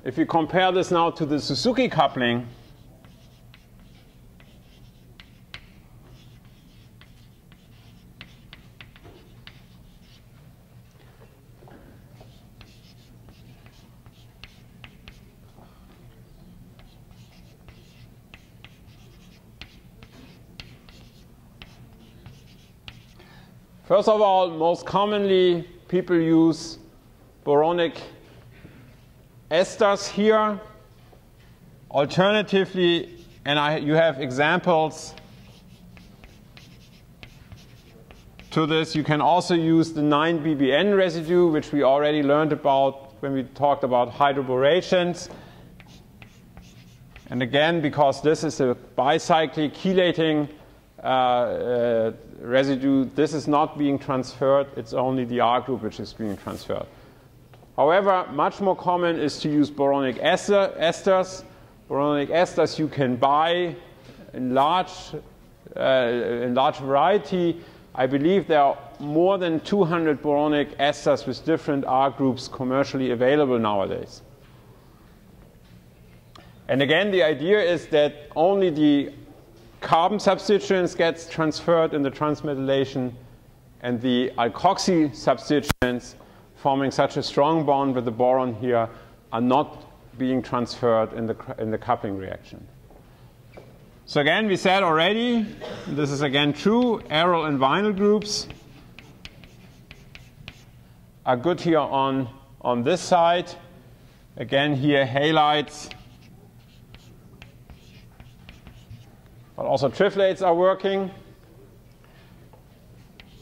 If you compare this now to the Suzuki coupling, first of all, most commonly people use boronic esters here. Alternatively, and you have examples to this, you can also use the 9-BBN residue, which we already learned about when we talked about hydroborations. And again, because this is a bicyclic chelating residue, this is not being transferred. It's only the R group which is being transferred. However, much more common is to use boronic esters. Boronic esters you can buy in large variety. I believe there are more than 200 boronic esters with different R groups commercially available nowadays. And again, the idea is that only the carbon substituents gets transferred in the transmetallation, and the alkoxy substituents forming such a strong bond with the boron here are not being transferred in the coupling reaction. So again, we said already, this is again true, aryl and vinyl groups are good here on this side. Again, here halides, but also triflates are working.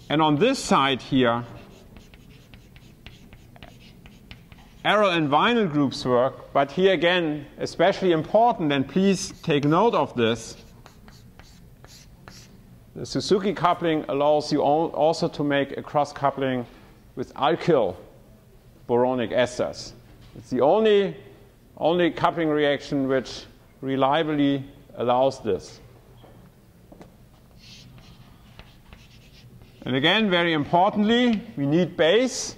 And on this side here, aryl and vinyl groups work, but here again, especially important, and please take note of this, the Suzuki coupling allows you also to make a cross-coupling with alkyl boronic esters. It's the only coupling reaction which reliably allows this. And again, very importantly, we need base.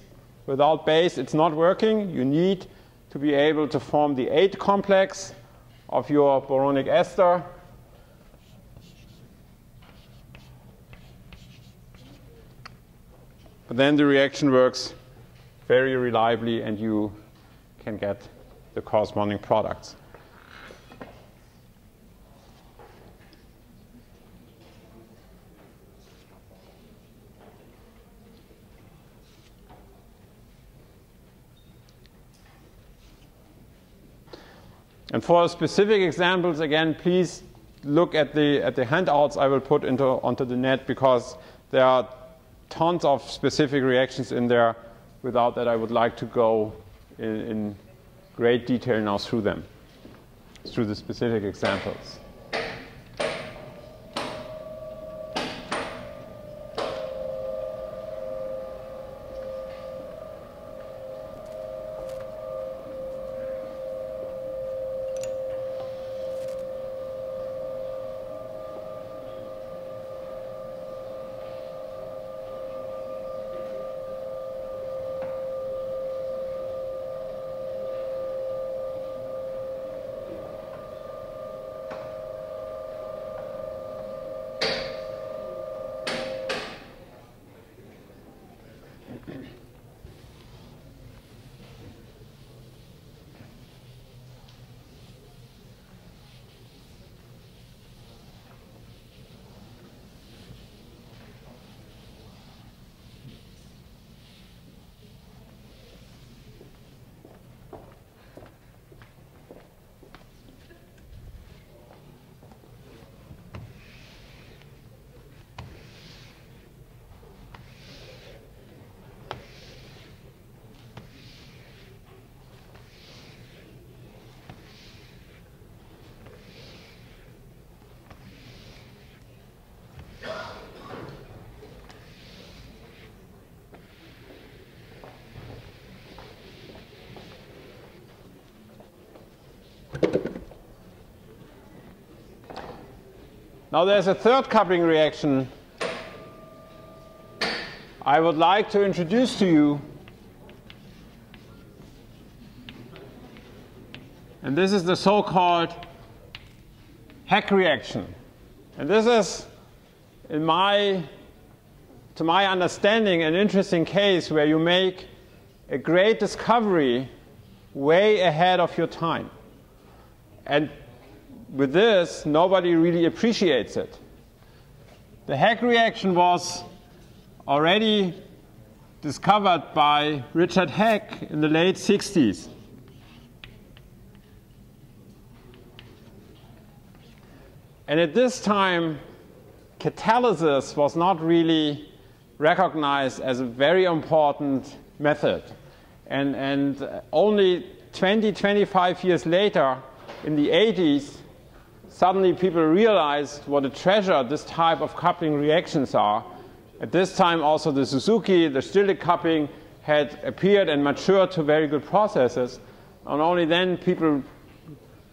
Without base, it's not working. You need to be able to form the 8 complex of your boronic ester. But then the reaction works very reliably, and you can get the corresponding products. And for specific examples, again, please look at the handouts I will put onto the net, because there are tons of specific reactions in there. Without that, I would like to go in great detail now through them, through the specific examples. Now there's a third coupling reaction I would like to introduce to you. And this is the so-called Heck reaction. And this is, to my understanding, an interesting case where you make a great discovery way ahead of your time. And with this, nobody really appreciates it. The Heck reaction was already discovered by Richard Heck in the late 60s. And at this time, catalysis was not really recognized as a very important method. And only 20, 25 years later, in the 80s, suddenly people realized what a treasure this type of coupling reactions are. At this time, also the Suzuki, the Stilly coupling had appeared and matured to very good processes. And only then people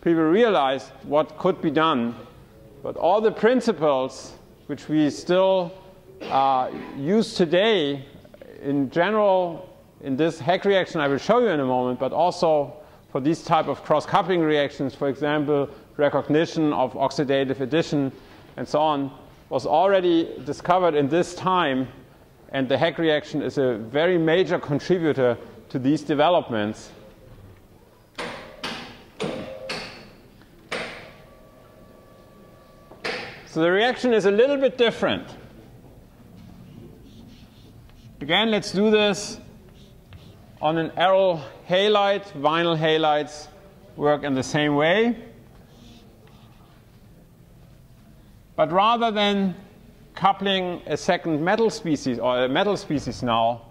realized what could be done. But all the principles which we still use today in general in this Heck reaction I will show you in a moment, but also for these type of cross-coupling reactions, for example, recognition of oxidative addition and so on, was already discovered in this time, and the Heck reaction is a very major contributor to these developments. So the reaction is a little bit different. Again, let's do this on an aryl halide. Vinyl halides work in the same way. But rather than coupling a second metal species, or a metal species now,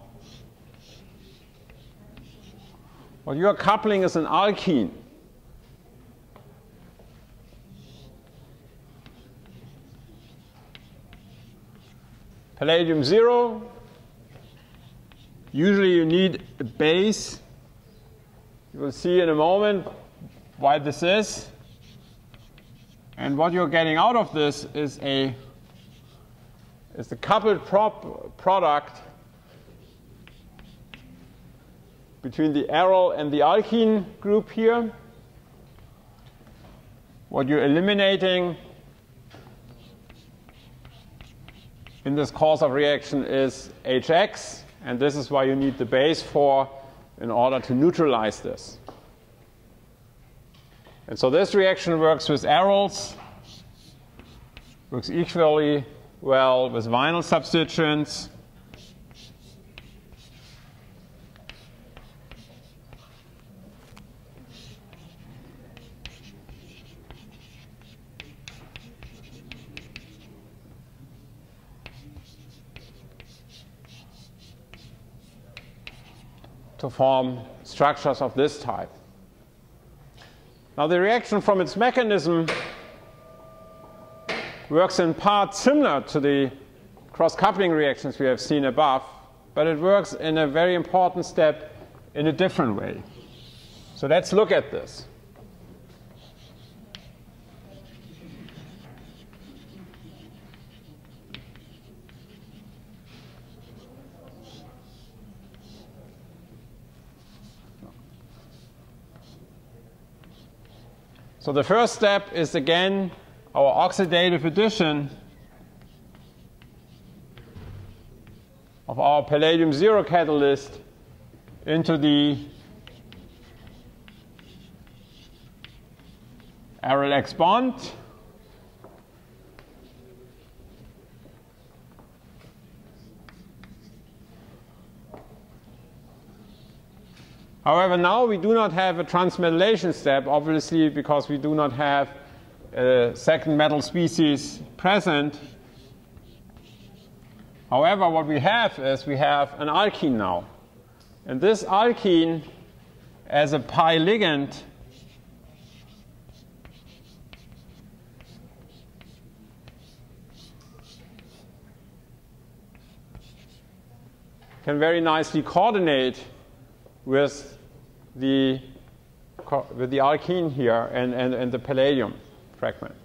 what you are coupling is an alkene. Palladium 0. Usually you need a base. You will see in a moment why this is. And what you're getting out of this is the coupled product between the aryl and the alkene group here. What you're eliminating in this course of reaction is HX, and this is why you need the base for in order to neutralize this. And so this reaction works with aryls, works equally well with vinyl substituents. To form structures of this type. Now the reaction from its mechanism works in part similar to the cross-coupling reactions we have seen above, but it works in a very important step in a different way. So let's look at this. So the first step is again our oxidative addition of our palladium 0 catalyst into the aryl X bond. However, now we do not have a transmetallation step, obviously, because we do not have a second metal species present. However, what we have is we have an alkene now. And this alkene, as a pi ligand, can very nicely coordinate with the alkene here and the palladium fragment.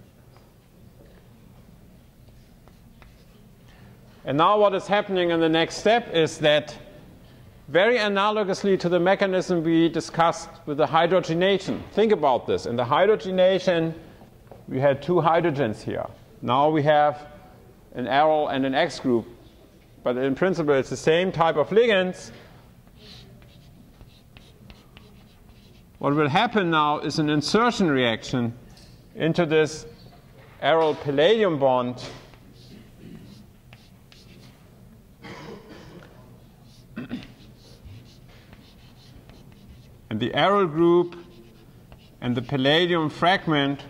And now what is happening in the next step is that, very analogously to the mechanism we discussed with the hydrogenation. Think about this. In the hydrogenation, we had two hydrogens here. Now we have an aryl and an X group. But in principle, it's the same type of ligands. What will happen now is an insertion reaction into this aryl palladium bond. And the aryl group and the palladium fragment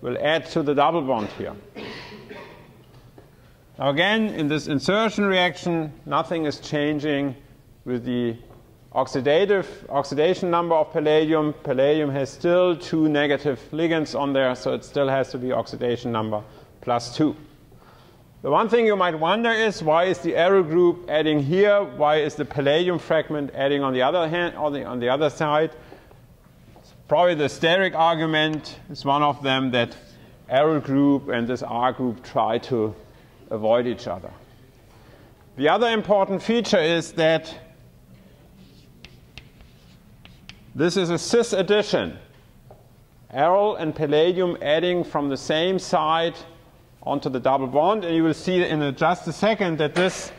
will add to the double bond here. Now again, in this insertion reaction, nothing is changing with the oxidation number of palladium. Palladium has still two negative ligands on there, so it still has to be oxidation number +2. The one thing you might wonder is, why is the aryl group adding here? Why is the palladium fragment adding on the other hand, on the other side? Probably the steric argument is one of them, that aryl group and this R group try to avoid each other. The other important feature is that this is a cis addition. Aryl and palladium adding from the same side onto the double bond, and you will see in just a second that this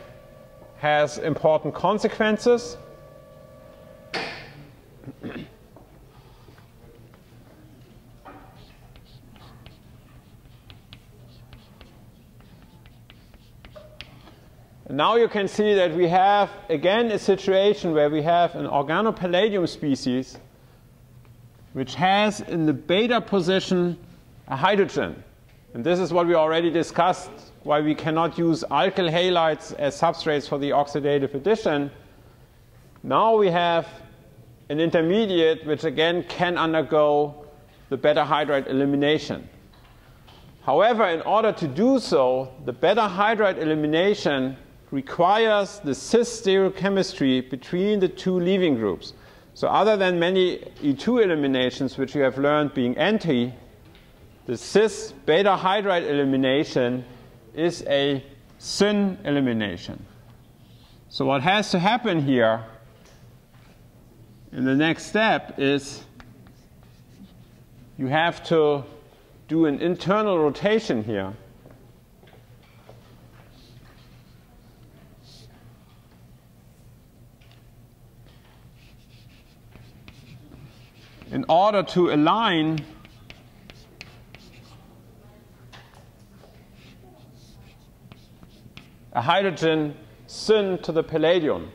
has important consequences. And now you can see that we have again a situation where we have an organopalladium species which has in the beta position a hydrogen. And this is what we already discussed, why we cannot use alkyl halides as substrates for the oxidative addition. Now we have an intermediate which again can undergo the beta hydride elimination. However, in order to do so, the beta hydride elimination requires the cis stereochemistry between the two leaving groups. So other than many E2 eliminations, which you have learned being anti, the cis beta hydride elimination is a Syn elimination. So what has to happen here in the next step is you have to do an internal rotation here. In order to align a hydrogen Syn to the palladium.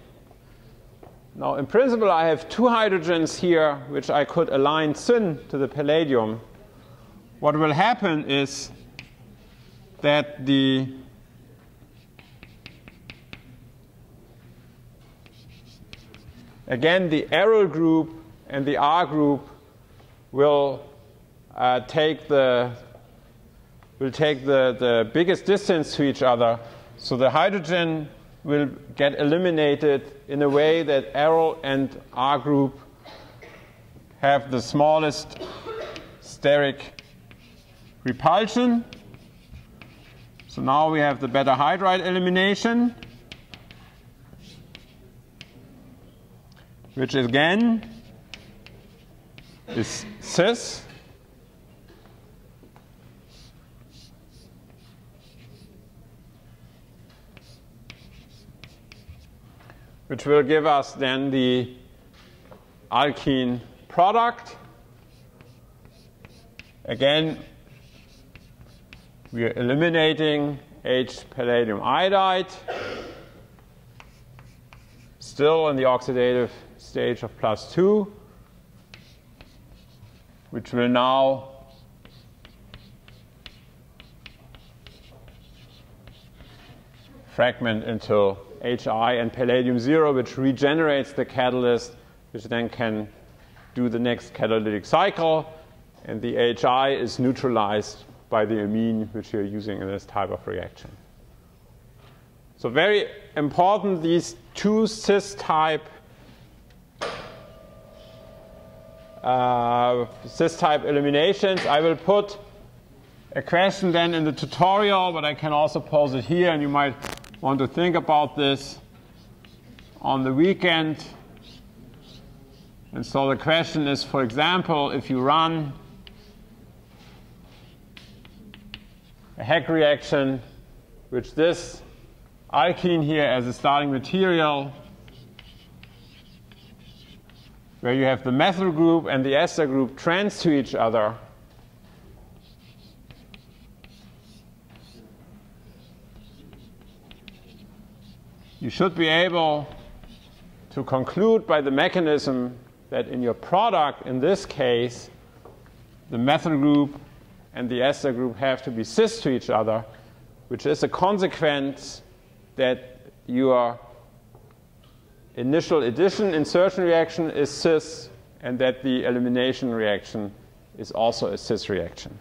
Now, in principle, I have two hydrogens here which I could align Syn to the palladium. What will happen is that again, the aryl group and the R group will take the biggest distance to each other. So the hydrogen will get eliminated in a way that aryl and R group have the smallest steric repulsion. So now we have the beta hydride elimination, which again is cis. Which will give us then the alkene product. Again, we are eliminating H palladium iodide, still in the oxidative stage of +2, which will now fragment into Hi and palladium 0, which regenerates the catalyst, which then can do the next catalytic cycle. And the Hi is neutralized by the amine, which you're using in this type of reaction. So very important, these two cis-type eliminations. I will put a question then in the tutorial, but I can also pose it here, and you might want to think about this on the weekend. And so the question is, for example, if you run a Heck reaction, which this alkene here as a starting material, where you have the methyl group and the ester group trans to each other, you should be able to conclude by the mechanism that in your product, in this case, the methyl group and the ester group have to be cis to each other, which is a consequence that your initial addition insertion reaction is cis, and that the elimination reaction is also a cis reaction.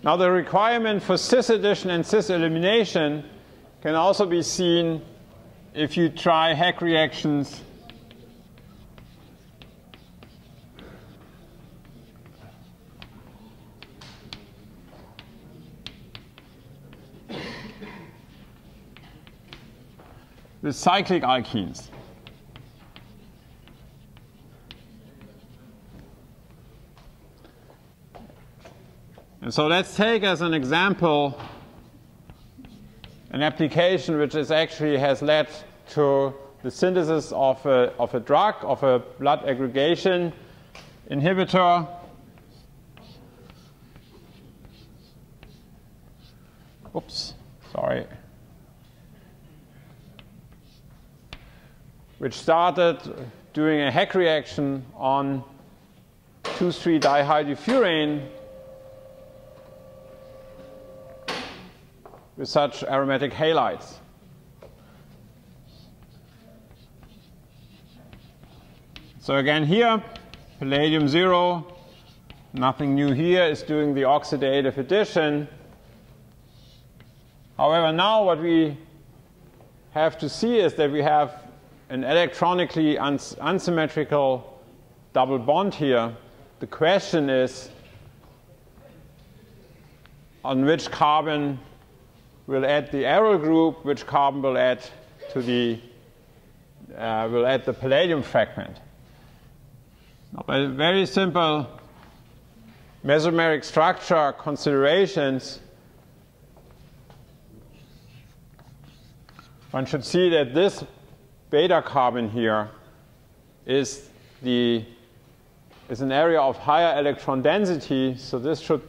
Now the requirement for cis addition and cis elimination can also be seen if you try Heck reactions with cyclic alkenes. And so let's take as an example an application which is actually has led to the synthesis of a drug, of a blood aggregation inhibitor. Oops, sorry. Which started doing a Heck reaction on 2,3-dihydrofuran with such aromatic halides. So again here, palladium 0, nothing new here, is doing the oxidative addition. However, now what we have to see is that we have an electronically unsymmetrical double bond here. The question is on which carbon will add the aryl group, which carbon will add to the palladium fragment. Now, by very simple mesomeric structure considerations, one should see that this beta carbon here is an area of higher electron density, so this should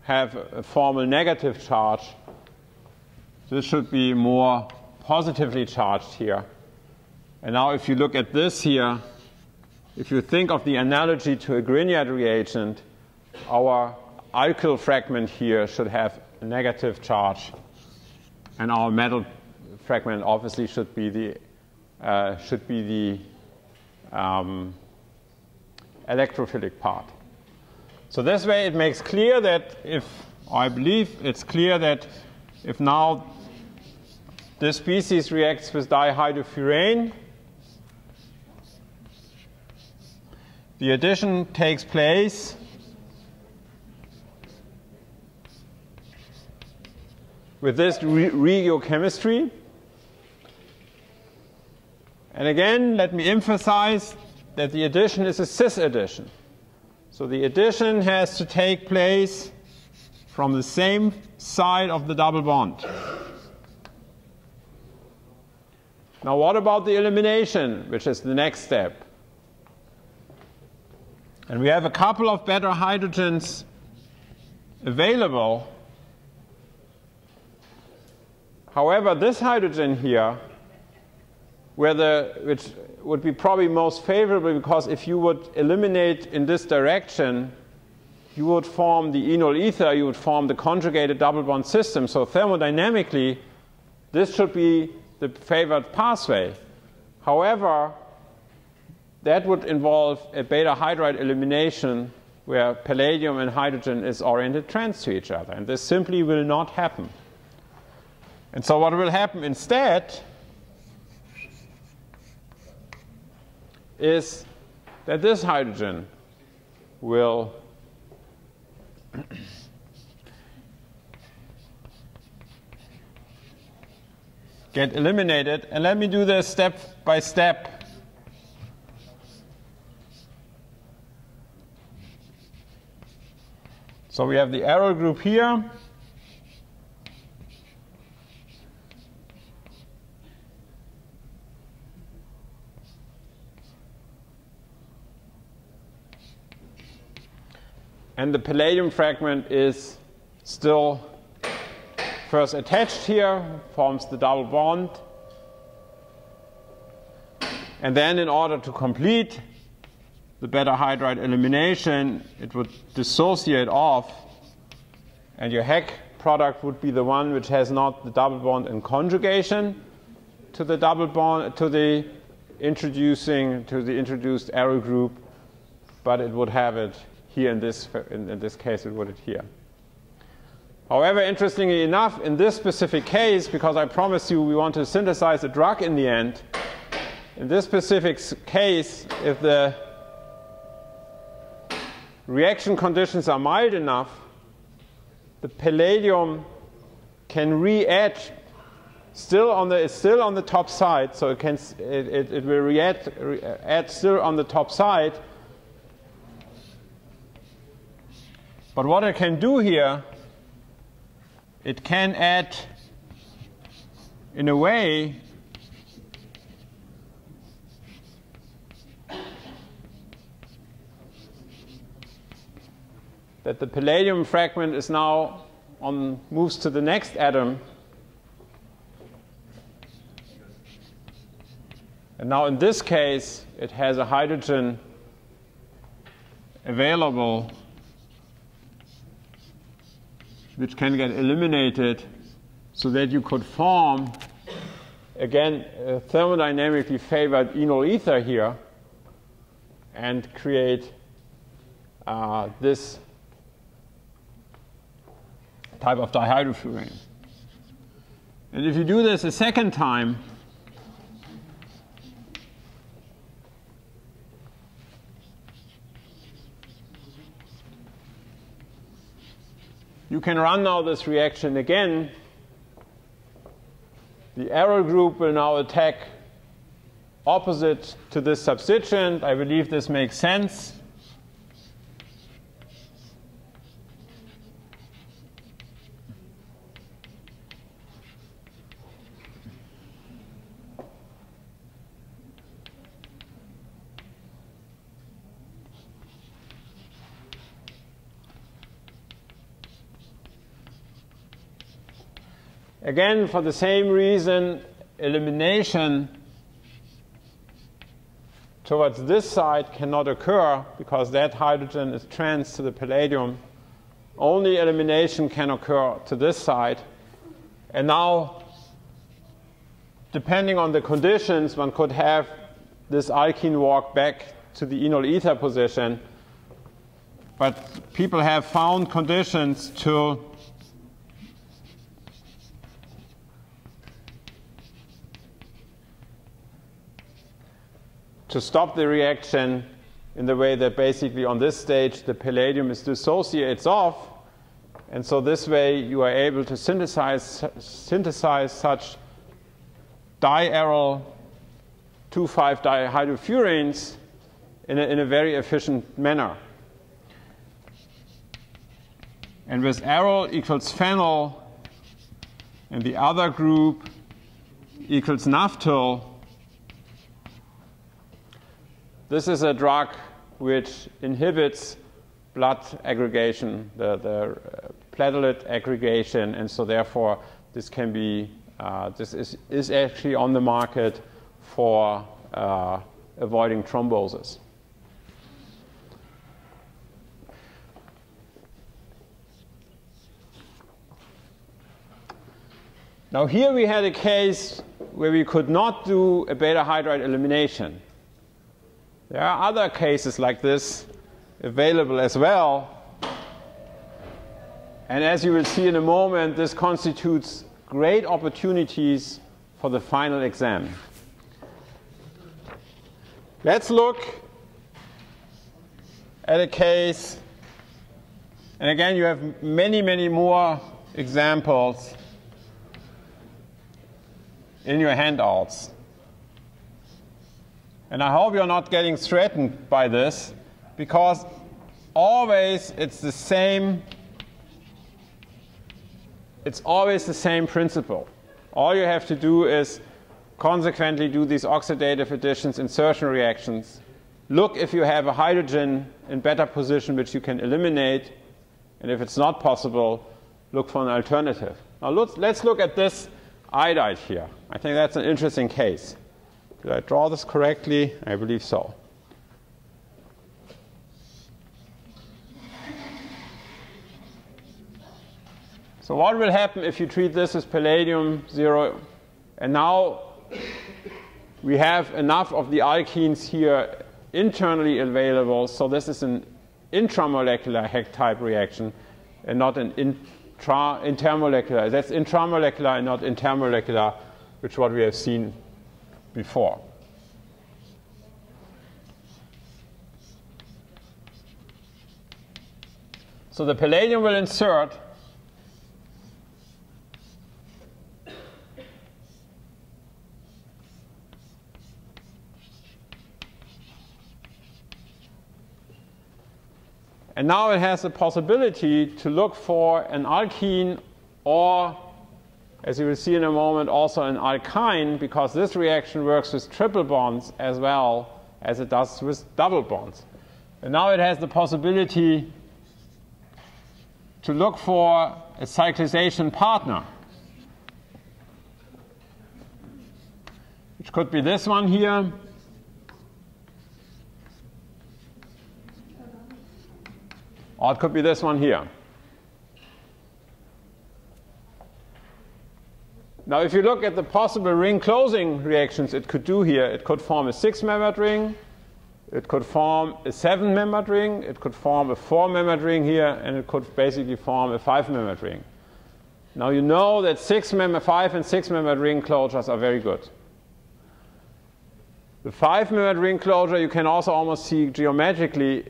have a formal negative charge. This should be more positively charged here. And now if you look at this here, if you think of the analogy to a Grignard reagent, our alkyl fragment here should have a negative charge, and our metal fragment obviously should be the should be the electrophilic part. So this way it makes clear that I believe it's clear that if now this species reacts with dihydrofuran, the addition takes place with this regiochemistry. And again, let me emphasize that the addition is a cis addition. So the addition has to take place from the same side of the double bond. Now what about the elimination, which is the next step? And we have a couple of better hydrogens available. However, this hydrogen here, which would be probably most favorable, because if you would eliminate in this direction, you would form the enol ether, you would form the conjugated double bond system. So thermodynamically, this should be the favored pathway. However, that would involve a beta hydride elimination where palladium and hydrogen is oriented trans to each other. And this simply will not happen. And so what will happen instead is that this hydrogen will get eliminated. And let me do this step by step. So we have the aryl group here. And the palladium fragment is still first attached here, forms the double bond. And then in order to complete the beta hydride elimination, it would dissociate off, and your Heck product would be the one which has not the double bond in conjugation to the double bond, to the introduced aryl group, but it would have it here in this case, it would it here. However, interestingly enough, in this specific case, because I promised you we want to synthesize a drug in the end, in this specific case, if the reaction conditions are mild enough, the palladium can re-add it's still on the top side, so it will add still on the top side. But what it can do here, it can add in a way that the palladium fragment is now moves to the next atom. And now in this case, it has a hydrogen available which can get eliminated so that you could form, again, a thermodynamically favored enol ether here and create this type of dihydrofuran. And if you do this a second time, you can run now this reaction again. The aryl group will now attack opposite to this substituent. I believe this makes sense. Again, for the same reason, elimination towards this side cannot occur because that hydrogen is trans to the palladium. Only elimination can occur to this side. And now depending on the conditions, one could have this alkene walk back to the enol ether position. But people have found conditions to stop the reaction in the way that basically on this stage the palladium is dissociates off. And so this way you are able to synthesize such diaryl 2,5-dihydrofurans in a very efficient manner. And with aryl equals phenyl and the other group equals naphthol, this is a drug which inhibits blood aggregation, the platelet aggregation, and so therefore this can be, this is actually on the market for avoiding thrombosis. Now here we had a case where we could not do a beta hydride elimination. There are other cases like this available as well. And as you will see in a moment, this constitutes great opportunities for the final exam. Let's look at a case. And again, you have many, many more examples in your handouts. And I hope you're not getting threatened by this, because always it's the same, it's always the same principle. All you have to do is consequently do these oxidative additions, insertion reactions. Look if you have a hydrogen in beta position which you can eliminate, and if it's not possible, look for an alternative. Now let's look at this iodide here. I think that's an interesting case. Did I draw this correctly? I believe so. So what will happen if you treat this as palladium 0? And now we have enough of the alkenes here internally available, so this is an intramolecular Heck type reaction and not an intermolecular. That's intramolecular and not intermolecular, which is what we have seen before. So the palladium will insert and now it has the possibility to look for an alkene or, as you will see in a moment, also an alkyne, because this reaction works with triple bonds as well as it does with double bonds. And now it has the possibility to look for a cyclization partner, which could be this one here, or it could be this one here. Now, if you look at the possible ring closing reactions it could do here, it could form a 6-membered ring, it could form a 7-membered ring, it could form a 4-membered ring here, and it could basically form a 5-membered ring. Now, you know that 5 and 6-membered ring closures are very good. The 5-membered ring closure, you can also almost see geometrically,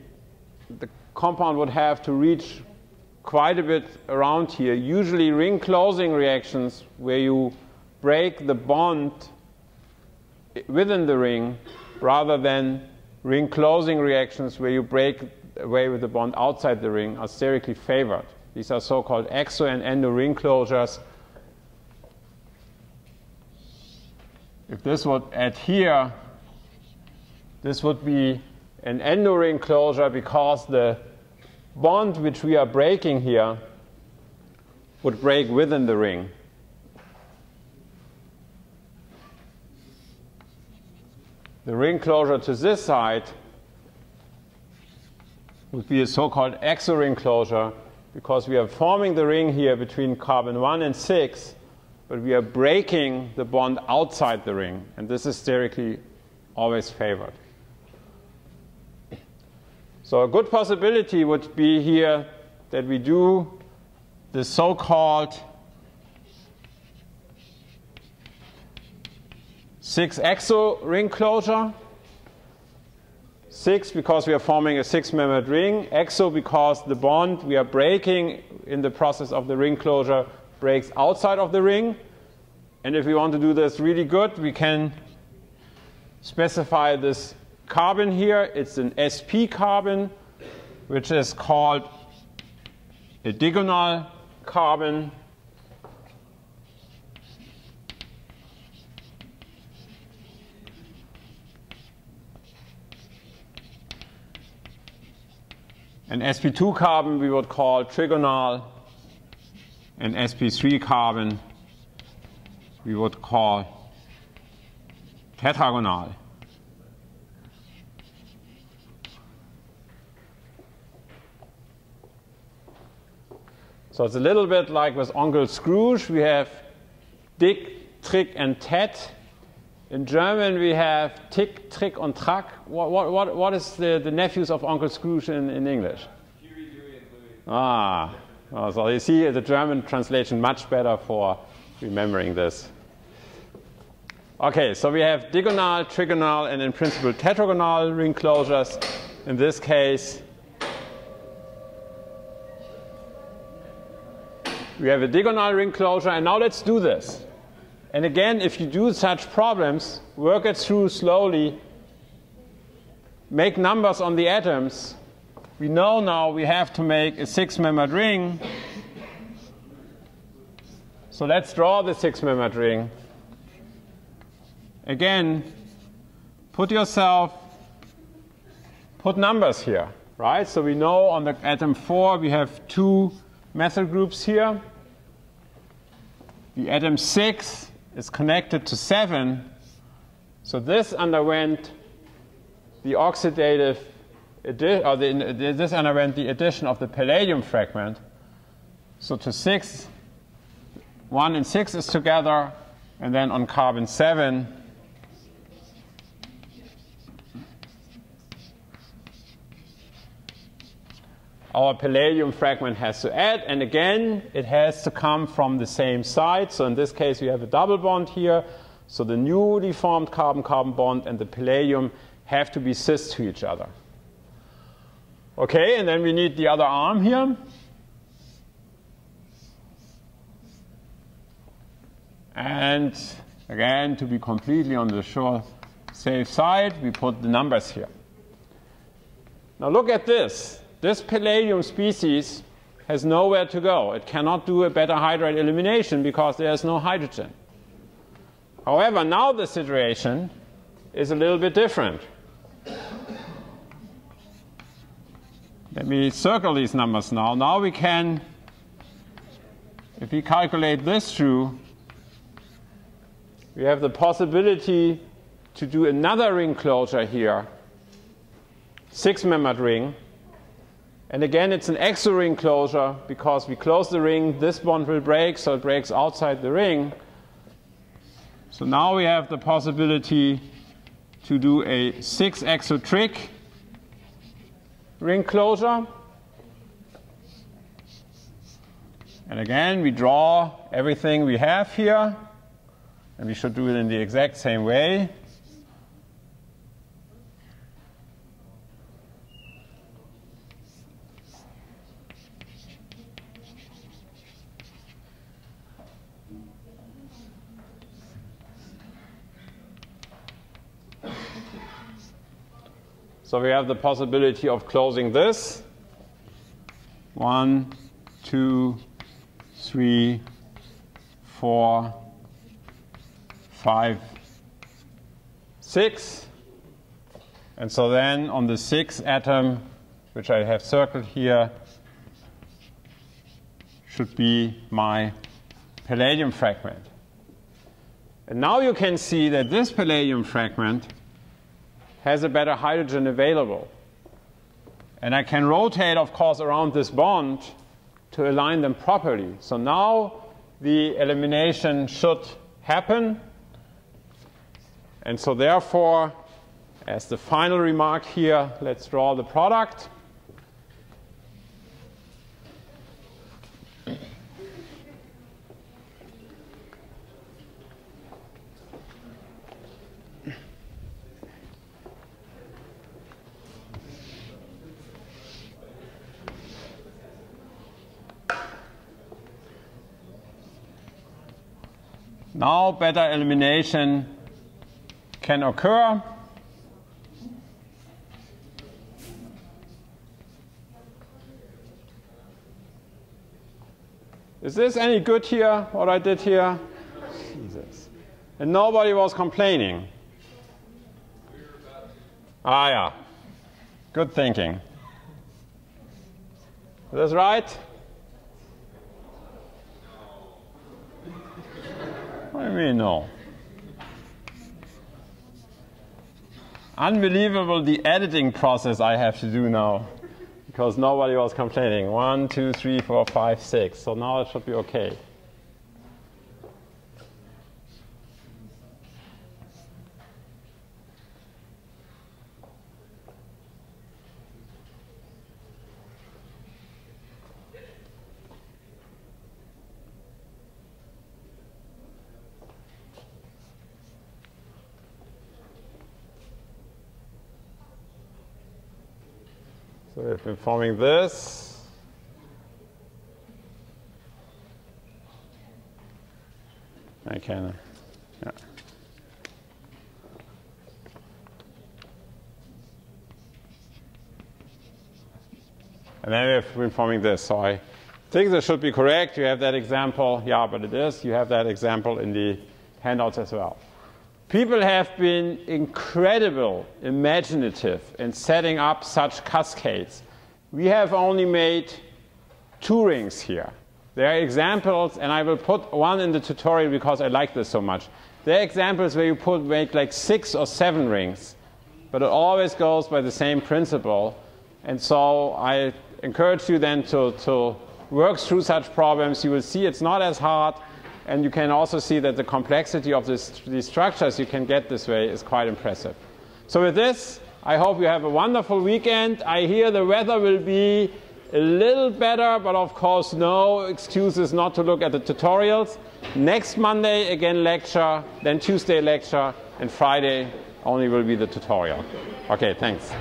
the compound would have to reach quite a bit around here. Usually ring closing reactions where you break the bond within the ring rather than ring closing reactions where you break away with the bond outside the ring are sterically favored. These are so-called exo and endo ring closures. If this would adhere, this would be an endo ring closure because the bond which we are breaking here would break within the ring. The ring closure to this side would be a so-called exo ring closure because we are forming the ring here between carbon 1 and 6, but we are breaking the bond outside the ring, and this is sterically always favored. So a good possibility would be here that we do the so-called 6-exo ring closure. 6 because we are forming a 6-membered ring, exo because the bond we are breaking in the process of the ring closure breaks outside of the ring. And if we want to do this really good, we can specify this carbon here. It's an sp carbon, which is called a digonal carbon. An sp2 carbon we would call trigonal, and sp3 carbon we would call tetragonal. So it's a little bit like with Onkel Scrooge. We have Dick, Trick, and Tet. In German, we have Tick, Trick, and Track. What is the nephews of Uncle Scrooge in English? Huey, Dewey, and Louie. Ah, oh, so you see the German translation much better for remembering this. Okay, so we have digonal, trigonal, and in principle tetragonal ring closures. In this case, we have a digonal ring closure, and now let's do this. And again, if you do such problems, work it through slowly, make numbers on the atoms. We know now we have to make a 6-membered ring. So let's draw the 6-membered ring. Again, put numbers here, right? So we know on the atom 4 we have 2 methyl groups here. The atom 6 is connected to 7. So this underwent the oxidative this underwent the addition of the palladium fragment. So to 6, 1 and 6 is together, and then on carbon 7, our palladium fragment has to add, and again, it has to come from the same side. So in this case, we have a double bond here. So the newly formed carbon-carbon bond and the palladium have to be cis to each other. Okay, and then we need the other arm here. And again, to be completely on the safe side, we put the numbers here. Now look at this. This palladium species has nowhere to go. It cannot do a beta hydride elimination because there is no hydrogen. However, now the situation is a little bit different. Let me circle these numbers now. Now we can, if we calculate this through, we have the possibility to do another ring closure here, 6-membered ring. And again, it's an exo ring closure because we close the ring, this bond will break, so it breaks outside the ring. So now we have the possibility to do a 6-exo trick ring closure. And again, we draw everything we have here, and we should do it in the exact same way. So we have the possibility of closing this. 1, 2, 3, 4, 5, 6. And so then on the 6th atom, which I have circled here, should be my palladium fragment. And now you can see that this palladium fragment has a better hydrogen available. And I can rotate, of course, around this bond to align them properly. So now the elimination should happen. And so therefore, as the final remark here, let's draw the product. Now better elimination can occur. Is this any good here, what I did here? Jesus. And nobody was complaining. Ah, yeah. Good thinking. Is this right? What do you mean, no? Unbelievable the editing process I have to do now, because nobody was complaining. 1, 2, 3, 4, 5, 6. So now it should be okay. So we've been forming this. I can, yeah. And then we've been forming this. So I think this should be correct. You have that example. Yeah, but it is. You have that example in the handouts as well. People have been incredible, imaginative in setting up such cascades. We have only made 2 rings here. There are examples, and I will put one in the tutorial because I like this so much. There are examples where you make like 6 or 7 rings, but it always goes by the same principle. And so I encourage you then to work through such problems. You will see it's not as hard. And you can also see that the complexity of these structures you can get this way is quite impressive. So with this, I hope you have a wonderful weekend. I hear the weather will be a little better, but of course no excuses not to look at the tutorials. Next Monday, again lecture, then Tuesday lecture, and Friday only will be the tutorial. Okay, thanks.